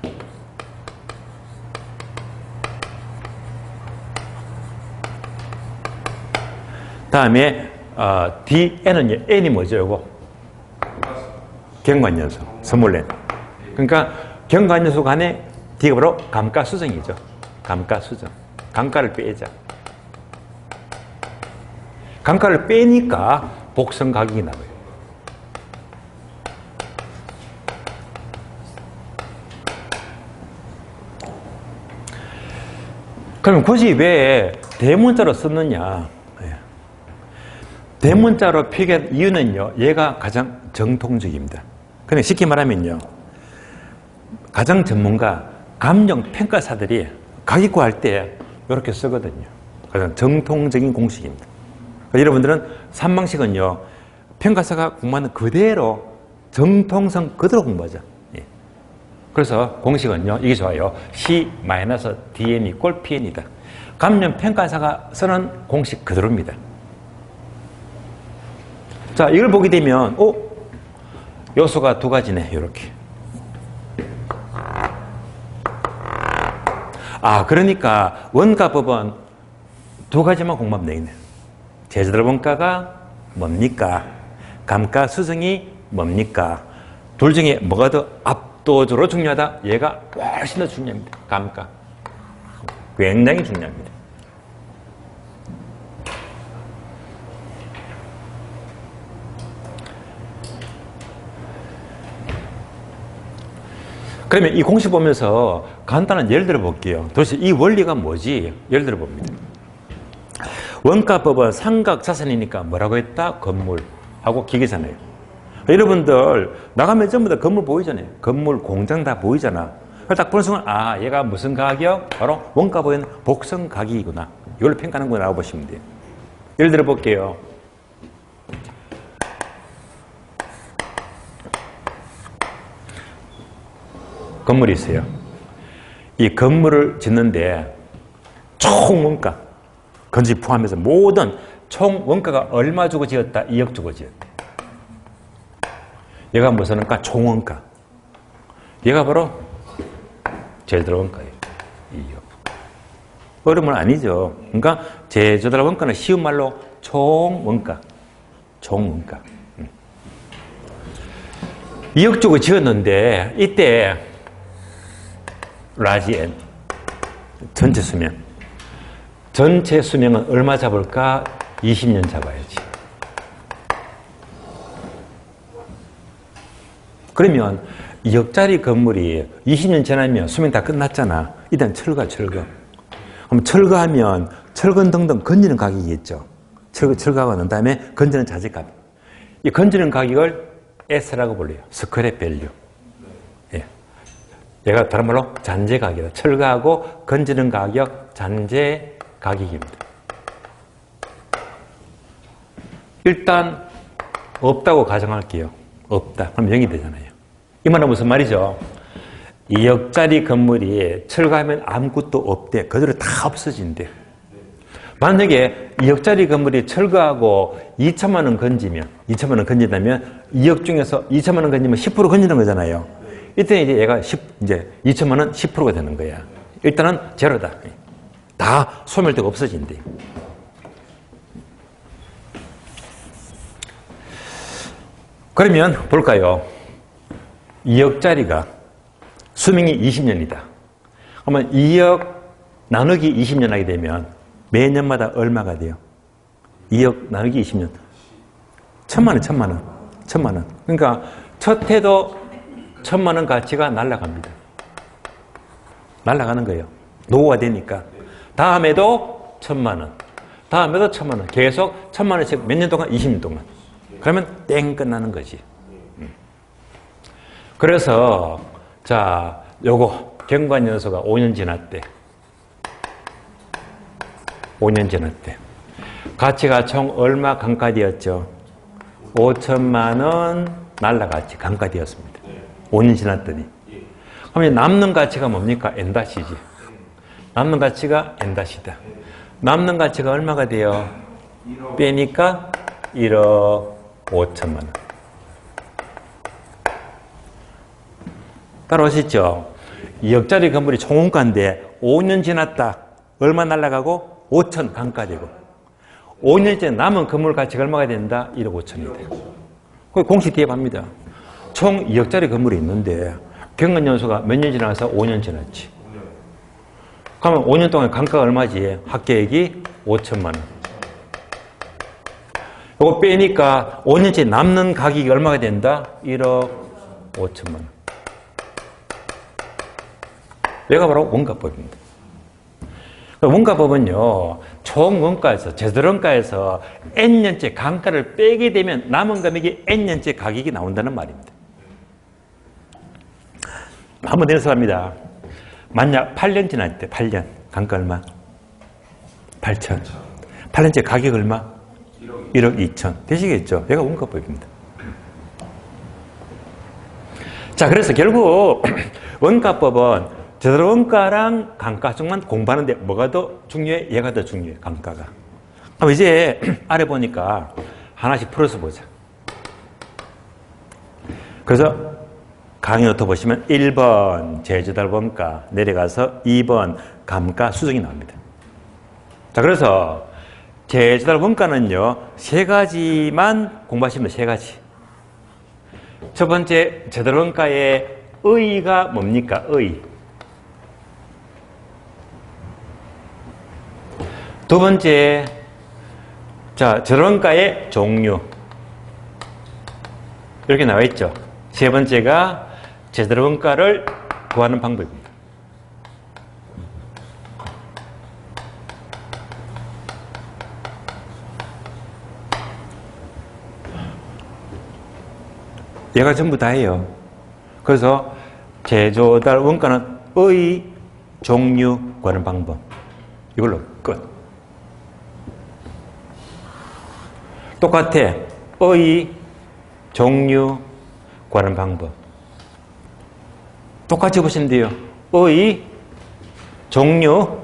다음에 dn은 n이 뭐죠? 이거 경관연수, 스몰 n. 그러니까 경관연수 간에 d가 바로 감가수정이죠. 감가수정. 감가를 빼자. 감가를 빼니까 복선 가격이 나와요. 그럼 굳이 왜 대문자로 썼느냐? 대문자로 표기한 이유는요, 얘가 가장 정통적입니다. 그냥 쉽게 말하면요, 가장 전문가, 감정평가사들이 가격 구할 때 이렇게 쓰거든요. 가장 정통적인 공식입니다. 여러분들은 3방식은요, 평가사가 공부하는 그대로 정통성 그대로 공부하죠. 예. 그래서 공식은요, 이게 좋아요. C-dn equal pn이다. 감정평가사가 쓰는 공식 그대로입니다. 자, 이걸 보게 되면, 요소가 두 가지네, 이렇게. 아, 그러니까 원가법은 두 가지만 공부하면 되겠네. 제조달 원가가 뭡니까? 감가수정이 뭡니까? 둘 중에 뭐가 더 압도적으로 중요하다? 얘가 훨씬 더 중요합니다. 감가. 굉장히 중요합니다. 그러면 이 공식 보면서 간단한 예를 들어 볼게요. 도대체 이 원리가 뭐지? 예를 들어 봅니다. 원가법은 삼각자산이니까 뭐라고 했다? 건물하고 기계잖아요. 여러분들 나가면 전부 다 건물 보이잖아요. 건물, 공장 다 보이잖아. 딱 보는 순간 아, 얘가 무슨 가격? 바로 원가법은 복선 가격이구나. 이걸로 평가하는 거라고 보시면 돼요. 예를 들어 볼게요. 건물이 있어요. 이 건물을 짓는데 총 원가, 건지 포함해서 모든 총 원가가 얼마 주고 지었다? 2억 주고 지었다. 얘가 무슨 원가? 총원가. 얘가 바로 제조달 원가예요. 2억. 어려움은 아니죠. 그러니까 제조달 원가는 쉬운 말로 총원가. 총원가. 2억 주고 지었는데 이때 라지 N 전체 수명. 전체 수명은 얼마 잡을까? 20년 잡아야지. 그러면 2억짜리 건물이 20년 지나면 수명 다 끝났잖아. 일단 철거. 그럼 철거하면 철근 등등 건지는 가격이겠죠. 철거하고 난 다음에 건지는 자재값. 이 건지는 가격을 S라고 불러요. 스크랩 밸류. 예. 얘가 다른 말로 잔재 가격이다. 철거하고 건지는 가격, 잔재 가격입니다. 일단 없다고 가정할게요. 없다. 그럼 0이 되잖아요. 이 말은 무슨 말이죠? 2억짜리 건물이 철거하면 아무것도 없대. 그대로 다 없어진대. 만약에 2억짜리 건물이 철거하고 2천만 원 건지면, 2천만 원 건진다면 2억 중에서 2천만 원 건지면 10% 건지는 거잖아요. 이때 이제 얘가 이제 2천만 원 10%가 되는 거야. 일단은 제로다. 다 소멸되고 없어진대. 그러면 볼까요? 2억짜리가 수명이 20년이다. 그러면 2억 나누기 20년 하게 되면 매년마다 얼마가 돼요? 2억 나누기 20년. 1,000만 원. 그러니까 첫 해도 1,000만 원 가치가 날아갑니다. 날아가는 거예요. 노후가 되니까. 다음에도 1,000만 원. 다음에도 1,000만 원. 계속 1,000만 원씩 몇 년 동안? 20년 동안. 그러면 땡 끝나는 거지. 그래서 자, 요거 경관연소가 5년 지났대. 5년 지났대. 가치가 총 얼마 강가되었죠? 5천만 원 날라갔지. 강가되었습니다. 5년 지났더니. 그러면 남는 가치가 뭡니까? N-지. 남는 가치가 N-다. 남는 가치가 얼마가 돼요? 빼니까 1억 5천만 원. 따라오시죠? 2억짜리 건물이 총원가인데 5년 지났다. 얼마 날라가고? 5천 강가되고. 5년째 남은 건물 가치가 얼마가 된다? 1억 5천이 돼요. 그 공식 대입합니다. 총 2억짜리 건물이 있는데 경관연소가 몇 년 지나서 5년 지났지. 그러면 5년 동안 강가가 얼마지? 합계액이 5천만 원. 이거 빼니까 5년째 남는 가격이 얼마가 된다? 1억 5천만 원. 얘가 바로 원가법입니다. 원가법은요, 총 원가에서, 제조원가에서 N년째 강가를 빼게 되면 남은 금액이 N년째 가격이 나온다는 말입니다. 한번 내려서 갑니다. 만약 8년 지날 때, 8년. 강가 얼마? 8천. 8년째 가격 얼마? 1억 2천. 되시겠죠? 얘가 원가법입니다. 자, 그래서 결국 원가법은 제대로 원가랑 강가 쪽만 공부하는데 뭐가 더 중요해? 얘가 더 중요해, 강가가. 그럼 이제 아래 보니까 하나씩 풀어서 보자. 그래서 강의 노트 보시면 1번 제조달 원가 내려가서 2번 감가 수정이 나옵니다. 자, 그래서 제조달 원가는요, 세 가지만 공부하시면 세 가지. 첫 번째 제도원가의 의의가 뭡니까? 의의. 두 번째, 자, 제도원가의 종류. 이렇게 나와 있죠. 세 번째가 제도원가를 구하는 방법입니다. 얘가 전부 다예요. 그래서 제조달 원가는 의, 종류, 구하는 방법. 이걸로 끝. 똑같아. 의, 종류, 구하는 방법. 똑같이 보시면 돼요. 의, 종류,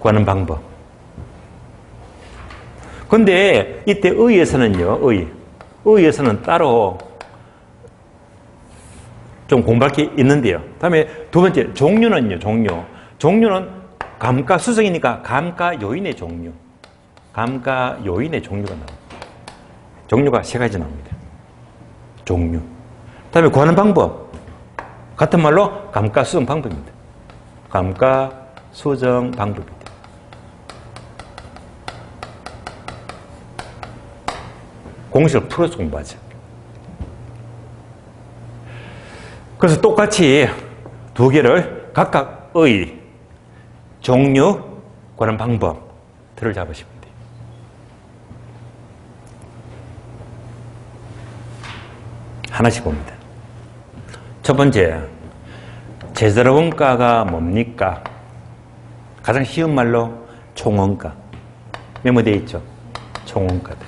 구하는 방법. 근데 이때 의에서는요, 의에서는 따로 좀 공부할 게 있는데요. 다음에 두 번째, 종류는요, 종류. 종류는 감가 수성이니까 감가 요인의 종류. 감가 요인의 종류가 나옵니다. 종류가 세 가지 나옵니다. 종류. 다음에 구하는 방법. 같은 말로 감가 수정 방법입니다. 감가 수정 방법입니다. 공식을 풀어서 공부하죠. 그래서 똑같이 두 개를 각각 의, 종류, 구하는 방법 틀을 잡으시면 돼요. 하나씩 봅니다. 첫 번째, 제자로 원가가 뭡니까? 가장 쉬운 말로 총원가. 메모되어 있죠? 총원가다.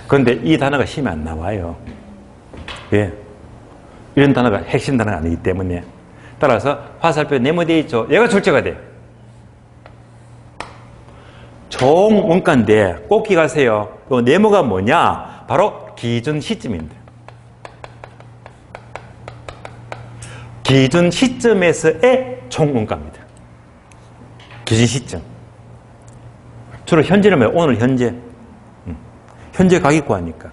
그런데 이 단어가 쉬면 안 나와요. 왜? 이런 단어가 핵심 단어가 아니기 때문에. 따라서 화살표 네모되어 있죠? 얘가 출제가 돼요. 총원가인데 꼭 기억하세요. 이 네모가 뭐냐? 바로 기준 시점입니다. 기준 시점에서의 총원가입니다. 기준 시점. 주로 현재라면 오늘 현재. 현재 가격 구하니까.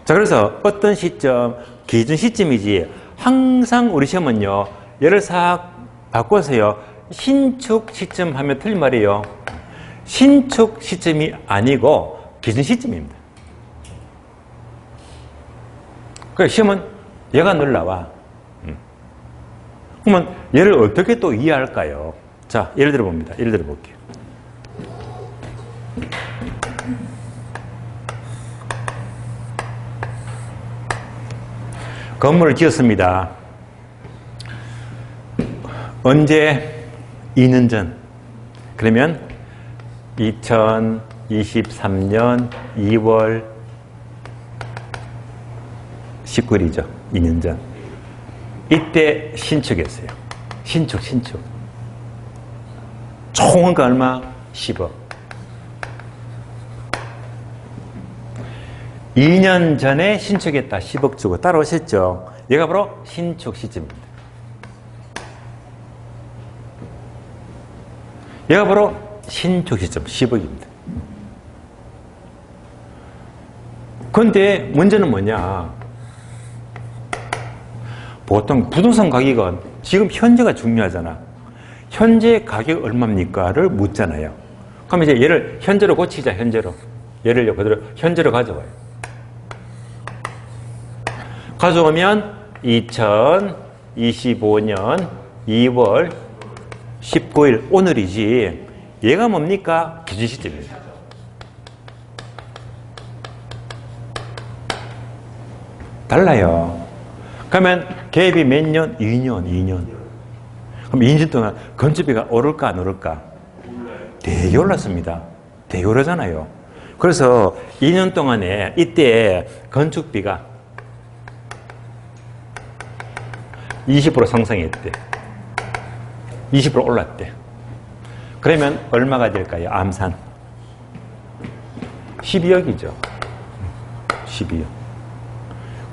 자, 그래서 어떤 시점, 기준 시점이지 항상 우리 시험은요, 얘를 싹 바꿔서요, 신축 시점 하면 틀린 말이에요. 신축 시점이 아니고 기준 시점입니다. 그러니까 시험은 얘가 늘 나와. 그러면 얘를 어떻게 또 이해할까요? 자, 예를 들어 봅니다. 예를 들어 볼게요. 건물을 지었습니다. 언제? 2년 전. 그러면 2023년 2월 19일이죠. 2년 전. 이때 신축했어요. 신축. 총원가 얼마? 10억. 2년 전에 신축했다. 10억 주고 따라오셨죠? 얘가 바로 신축 시점입니다. 얘가 바로 신축 시점 10억입니다. 그런데 문제는 뭐냐? 보통 부동산 가격은 지금 현재가 중요하잖아. 현재 가격 얼마입니까?를 묻잖아요. 그럼 이제 얘를 현재로 고치자. 현재로. 얘를 그대로 현재로 가져와요. 가져오면 2025년 2월 19일 오늘이지. 얘가 뭡니까? 기준 시점입니다. 달라요. 그러면 갭이 몇 년? 2년. 그럼 2년 동안 건축비가 오를까 안 오를까? 되게 올랐습니다. 되게 오르잖아요. 그래서 2년 동안에 이때 건축비가 20% 상승했대. 20% 올랐대. 그러면 얼마가 될까요? 암산. 12억이죠. 12억.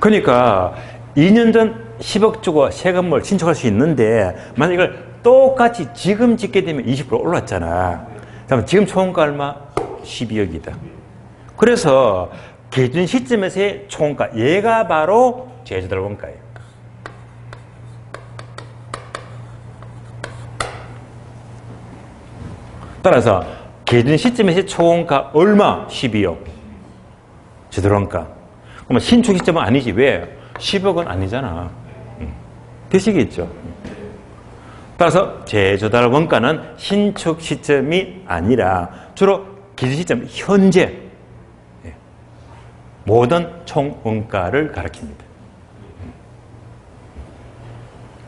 그러니까 2년 전 10억 주고 새 건물 신축할 수 있는데 만약 이걸 똑같이 지금 짓게 되면 20% 올랐잖아. 그럼 지금 총원가 얼마? 12억이다. 그래서 기준 시점에서의 총원가, 얘가 바로 제조달 원가예요. 따라서 기준 시점에서의 총원가 얼마? 12억. 제조달 원가. 그러면 신축 시점은 아니지. 왜? 10억은 아니잖아. 되시겠죠? 따라서 제조달 원가는 신축 시점이 아니라 주로 기준 시점, 현재 모든 총원가를 가리킵니다.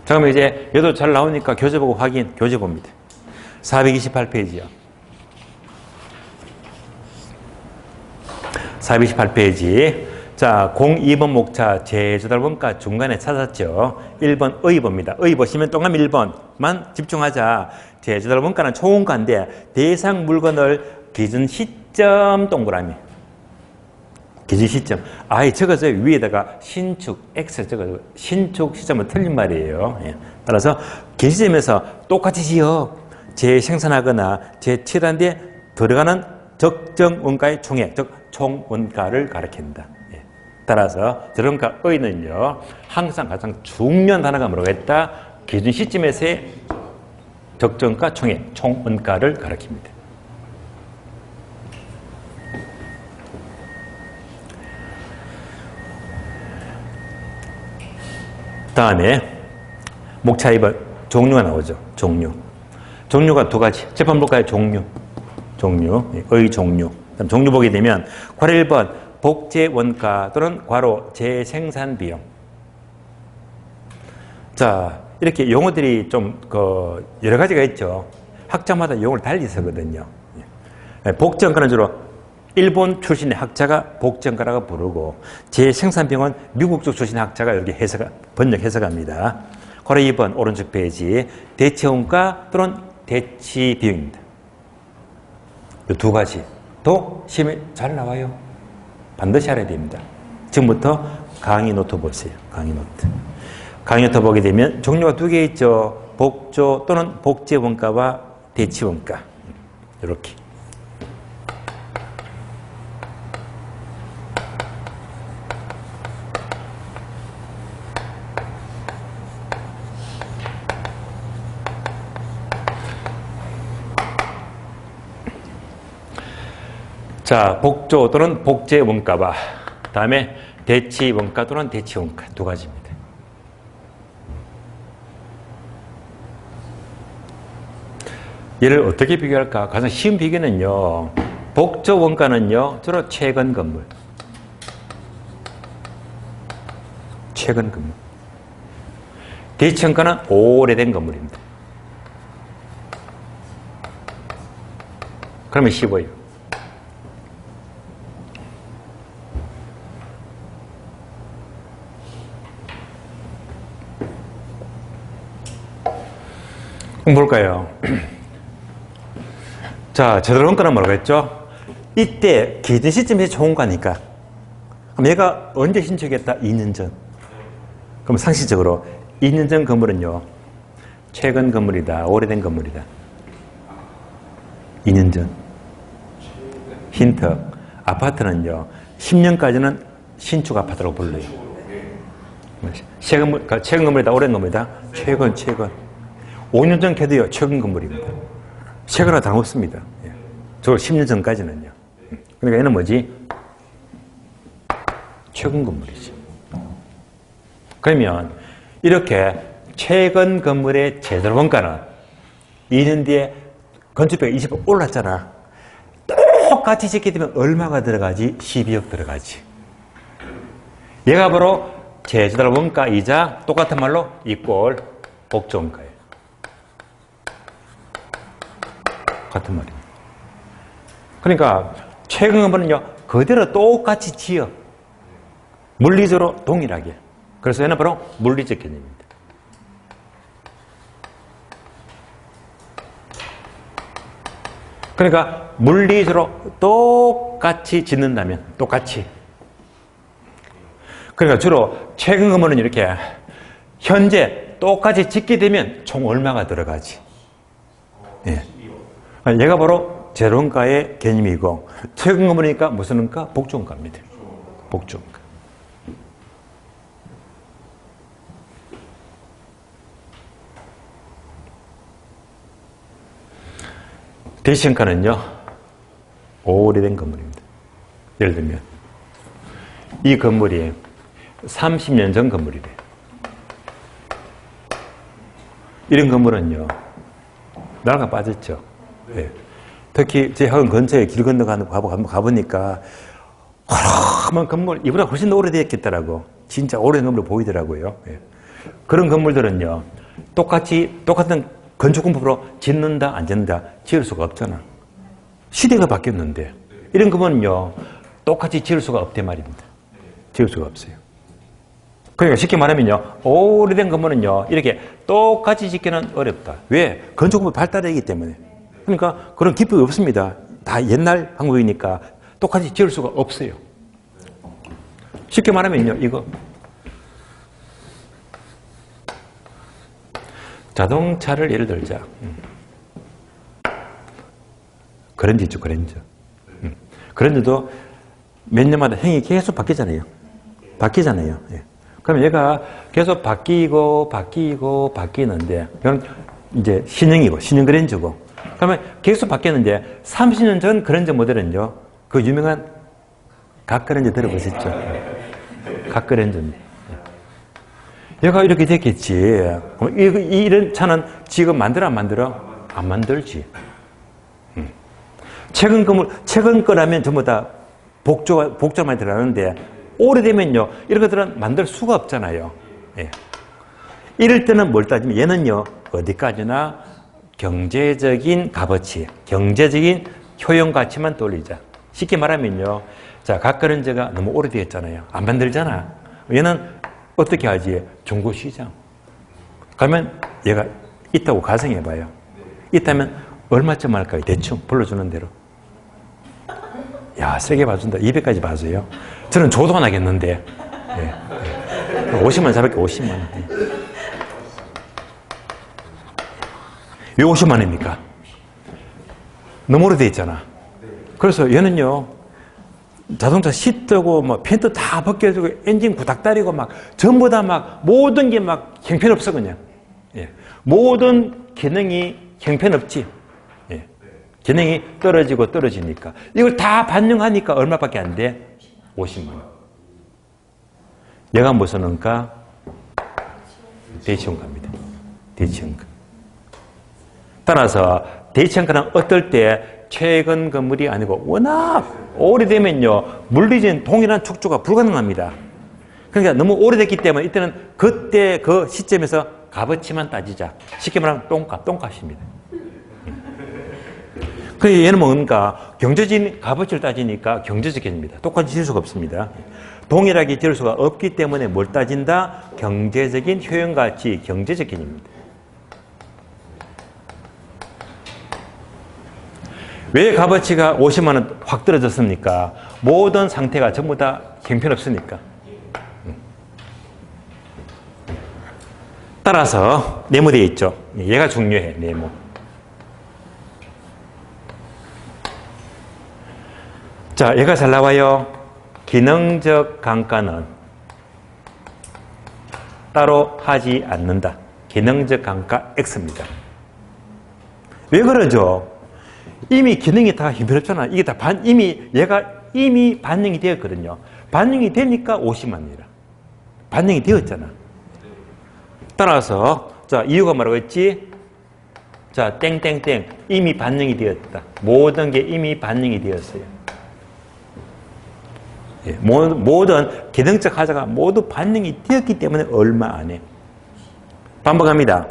자, 그러면 이제 얘도 잘 나오니까 교재 보고 확인, 교재 봅니다. 428페이지요. 428페이지. 자, 02번 목차 제조달 원가 중간에 찾았죠. 1번 의보입니다. 의 보시면 동그라미 1번만 집중하자. 제조달 원가는 총원가인데 대상 물건을 기준 시점 동그라미. 기준 시점. 아예 적어져요. 위에다가 신축 X 적어요. 신축 시점은 틀린 말이에요. 예. 따라서 기준 시점에서 똑같이 지어 재생산하거나 재칠한 뒤에 들어가는 적정 원가의 총액, 즉 총원가를 가리킨다. 예. 따라서 저런가 의는요, 항상 가장 중요한 단어가 뭐라고 했다? 기준 시점에서의 적정가 총액, 총원가를 가리킵니다. 다음에 목차 2번 종류가 나오죠. 종류가 두 가지. 재판 볼까요? 종류, 의 종류. 그다음 종류 보게 되면 괄호 1번 복제 원가 또는 괄호 재생산 비용. 자, 이렇게 용어들이 좀 여러 가지가 있죠. 학자마다 용어를 달리 쓰거든요. 복제 원가는 주로 일본 출신의 학자가 복제원가라고 부르고 재생산 비용은 미국 쪽 출신의 학자가 이렇게 번역 해석합니다. 괄호 2번 오른쪽 페이지 대체원가 또는 대치 비용입니다. 이 두 가지 또 시험에 잘 나와요. 반드시 알아야 됩니다. 지금부터 강의 노트 보세요. 강의 노트 보게 되면 종류가 두 개 있죠. 복조 또는 복제원가와 대치원가. 이렇게. 자, 복조 또는 복제 원가와 다음에 대치 원가 또는 대치 원가 두 가지입니다. 얘를 어떻게 비교할까? 가장 쉬운 비교는요. 복조 원가는요. 주로 최근 건물. 대치 원가는 오래된 건물입니다. 그러면 쉬워요. 그럼 볼까요? 자, 제대로 원가는 뭐라고 했죠? 이때 기준 시점에서 총원가니까. 그럼 얘가 언제 신축했다? 2년 전. 그럼 상식적으로 2년 전 건물은요, 최근 건물이다, 오래된 건물이다. 2년 전. 힌트. 아파트는요, 10년까지는 신축 아파트라고 불러요. 최근 건물이다, 오래된 건물이다? 최근. 5년 전 캐도요, 최근 건물입니다. 최근화 다 없습니다. 저 10년 전까지는요. 그러니까 얘는 뭐지? 최근 건물이지. 그러면 이렇게 최근 건물의 제대로 원가는 2년 뒤에 건축비가 20억 올랐잖아. 똑같이 짓게 되면 얼마가 들어가지? 12억 들어가지. 얘가 바로 제대로 원가이자 똑같은 말로 이꼴 복조 원가예요. 같은 말입니다. 그러니까 최근 건물은요 그대로 똑같이 지어 물리적으로 동일하게. 그래서 얘는 바로 물리적 개념입니다. 그러니까 물리적으로 똑같이 짓는다면 똑같이. 그러니까 주로 최근 건물은 이렇게 현재 똑같이 짓게 되면 총 얼마가 들어가지? 예. 얘가 바로 제로원가의 개념이고 최근 건물이니까 무슨 원가? 복조원가입니다. 복주원가. 대시원가는요, 오래된 건물입니다. 예를 들면, 이 건물이 30년 전 건물이래요. 이런 건물은요, 나라가 빠졌죠. 네. 특히 제 학원 근처에 길 건너가는 거 가보니까 허름한 건물, 이보다 훨씬 더 오래됐겠더라고. 진짜 오래된 건물 보이더라고요. 네. 그런 건물들은요, 똑같은 건축공법으로 짓는다, 안 짓는다, 지을 수가 없잖아. 시대가 바뀌었는데, 이런 건물은요, 똑같이 지을 수가 없대 말입니다. 지을 수가 없어요. 그러니까 쉽게 말하면요, 오래된 건물은요, 이렇게 똑같이 짓기는 어렵다. 왜? 건축공법이 발달하기 때문에. 그러니까 그런 기법이 없습니다. 다 옛날 방법이니까 똑같이 지을 수가 없어요. 쉽게 말하면요, 이거. 자동차를 예를 들자. 그랜저 있죠, 그랜저. 그랜저도 몇 년마다 형이 계속 바뀌잖아요. 바뀌잖아요. 예. 그럼 얘가 계속 바뀌는데, 이건 이제 신형이고, 신형 그랜저고. 그러면 계속 바뀌었는데, 30년 전 그랜저 모델은요, 그 유명한 각 그랜저 들어보셨죠? 각 그랜저입니다. 얘가 이렇게 됐겠지. 이런 차는 지금 만들어, 안 만들어? 안 만들지. 최근 거라면 전부 다 복조만 들어가는데, 오래되면요, 이런 것들은 만들 수가 없잖아요. 예. 이럴 때는 뭘 따지면, 얘는요, 어디까지나 경제적인 값어치, 경제적인 효용 가치만 떠올리자. 쉽게 말하면요, 자, 각 그랜저가 너무 오래되었잖아요. 안 만들잖아. 얘는 어떻게 하지? 중고시장. 그러면 얘가 있다고 가정해봐요. 있다면 얼마쯤 할까요? 대충 불러주는 대로. 야, 세게 봐준다. 200까지 봐줘요. 저는 줘도 안 하겠는데. 예, 예. 50만 원 잡을게, 50만 원. 왜 50만 원입니까? 너무 오래돼 있잖아. 그래서 얘는요, 자동차 시 뜨고, 뭐, 펜트 다 벗겨주고, 엔진 구닥다리고, 막, 전부 다 막, 모든 게 막, 형편없어, 그냥. 예. 모든 기능이 형편없지. 예. 기능이 떨어지니까. 이걸 다 반영하니까 얼마밖에 안 돼? 50만 원. 얘가 무슨 원가? 대치원가입니다. 대치원가. 따라서, 대치원가는 어떨 때 최근 건물이 아니고 워낙 오래되면요, 물리적인 동일한 축조가 불가능합니다. 그러니까 너무 오래됐기 때문에 이때는 그때 그 시점에서 값어치만 따지자. 쉽게 말하면 똥값입니다. 그래서 얘는 뭔가 경제적인 값어치를 따지니까 경제적입니다. 똑같이 지을 수가 없습니다. 동일하게 지을 수가 없기 때문에 뭘 따진다? 경제적인 효용가치, 경제적 개념입니다. 왜 값어치가 50만 원 확 떨어졌습니까? 모든 상태가 전부 다 형편없으니까. 따라서 네모되어 있죠. 얘가 중요해, 네모. 자, 얘가 잘 나와요. 기능적 감가는 따로 하지 않는다. 기능적 감가 X입니다. 왜 그러죠? 이미 기능이 다 형편없잖아. 이게 다 얘가 이미 반영이 되었거든요. 반영이 되니까 50만 원이라. 반영이 되었잖아. 따라서, 자, 이유가 뭐라고 했지? 자, 땡땡땡. 이미 반영이 되었다. 모든 게 이미 반영이 되었어요. 예, 모든 기능적 하자가 모두 반영이 되었기 때문에 얼마 안 해. 반복합니다.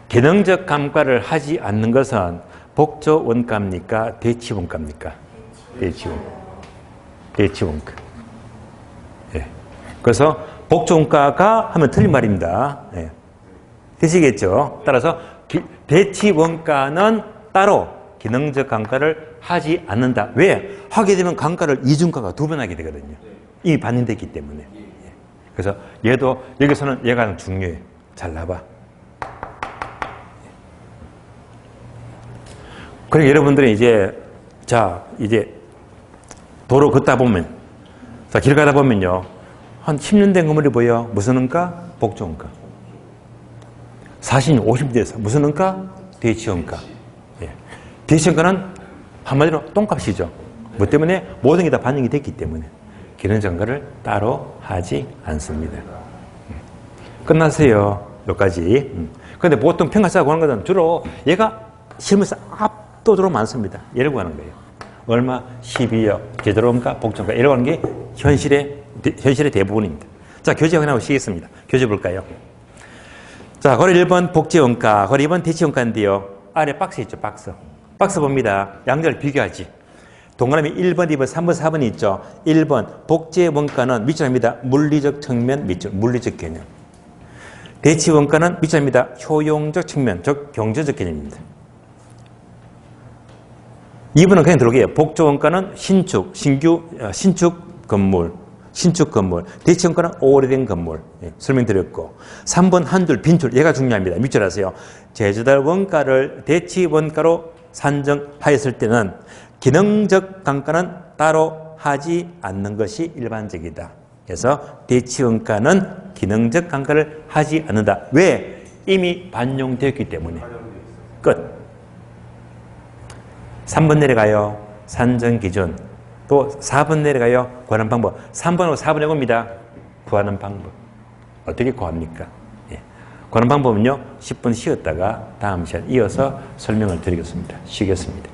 기능적 감가를 하지 않는 것은 복조 원가입니까? 대치 원가입니까? 대치 원가. 예. 그래서 복조 원가가 하면 틀린 말입니다. 예. 되시겠죠? 따라서 대치 원가는 따로 기능적 감가를 하지 않는다. 왜? 하게 되면 감가를 이중가가 2번 하게 되거든요. 이미 반영됐기 때문에. 예. 그래서 얘도 여기서는 얘가 중요해. 잘 나봐. 그러니까 여러분들이 이제 도로 걷다 보면 자, 길 가다 보면요. 한 10년 된 건물이 보여. 무슨 원가? 복지원가. 40년, 50년 돼서 무슨 원가? 대치원가. 예. 대치원가는 한마디로 똥값이죠. 뭐 때문에 모든 게 다 반영이 됐기 때문에 기능정가를 따로 하지 않습니다. 끝났어요. 여기까지. 그런데 보통 평가사가 구하는 것은 주로 얘가 실무에서 압도적으로 많습니다. 얘를 구하는 거예요. 얼마? 12억, 제대로원가, 복지원가 이라고 하는 게 현실의 대부분입니다. 자, 교재 확인하고 시겠습니다. 교재 볼까요? 자, 거래 1번 복지원가, 거래 2번 대치원가인데요. 아래 박스 있죠, 박스. 박스 봅니다. 양자를 비교하지. 동그라미 1번, 2번, 3번, 4번이 있죠. 1번 복지원가는 밑줄합니다. 물리적 측면 밑줄, 물리적 개념. 대치원가는 밑줄합니다. 효용적 측면, 즉 경제적 개념입니다. 2번은 그냥 들어오게요. 복지원가는 신축 건물. 대치원가는 오래된 건물. 예, 설명드렸고. 3번 한 줄, 빈줄. 얘가 중요합니다. 밑줄 하세요. 제조달 원가를 대치원가로 산정하였을 때는 기능적 단가는 따로 하지 않는 것이 일반적이다. 그래서 대치원가는 기능적 단가를 하지 않는다. 왜? 이미 반영되었기 때문에. 끝. 3번 내려가요. 산정 기준. 또 4번 내려가요. 구하는 방법. 3번하고 4번 해봅니다. 구하는 방법. 어떻게 구합니까? 예. 구하는 방법은요. 10분 쉬었다가 다음 시간 이어서 설명을 드리겠습니다. 쉬겠습니다.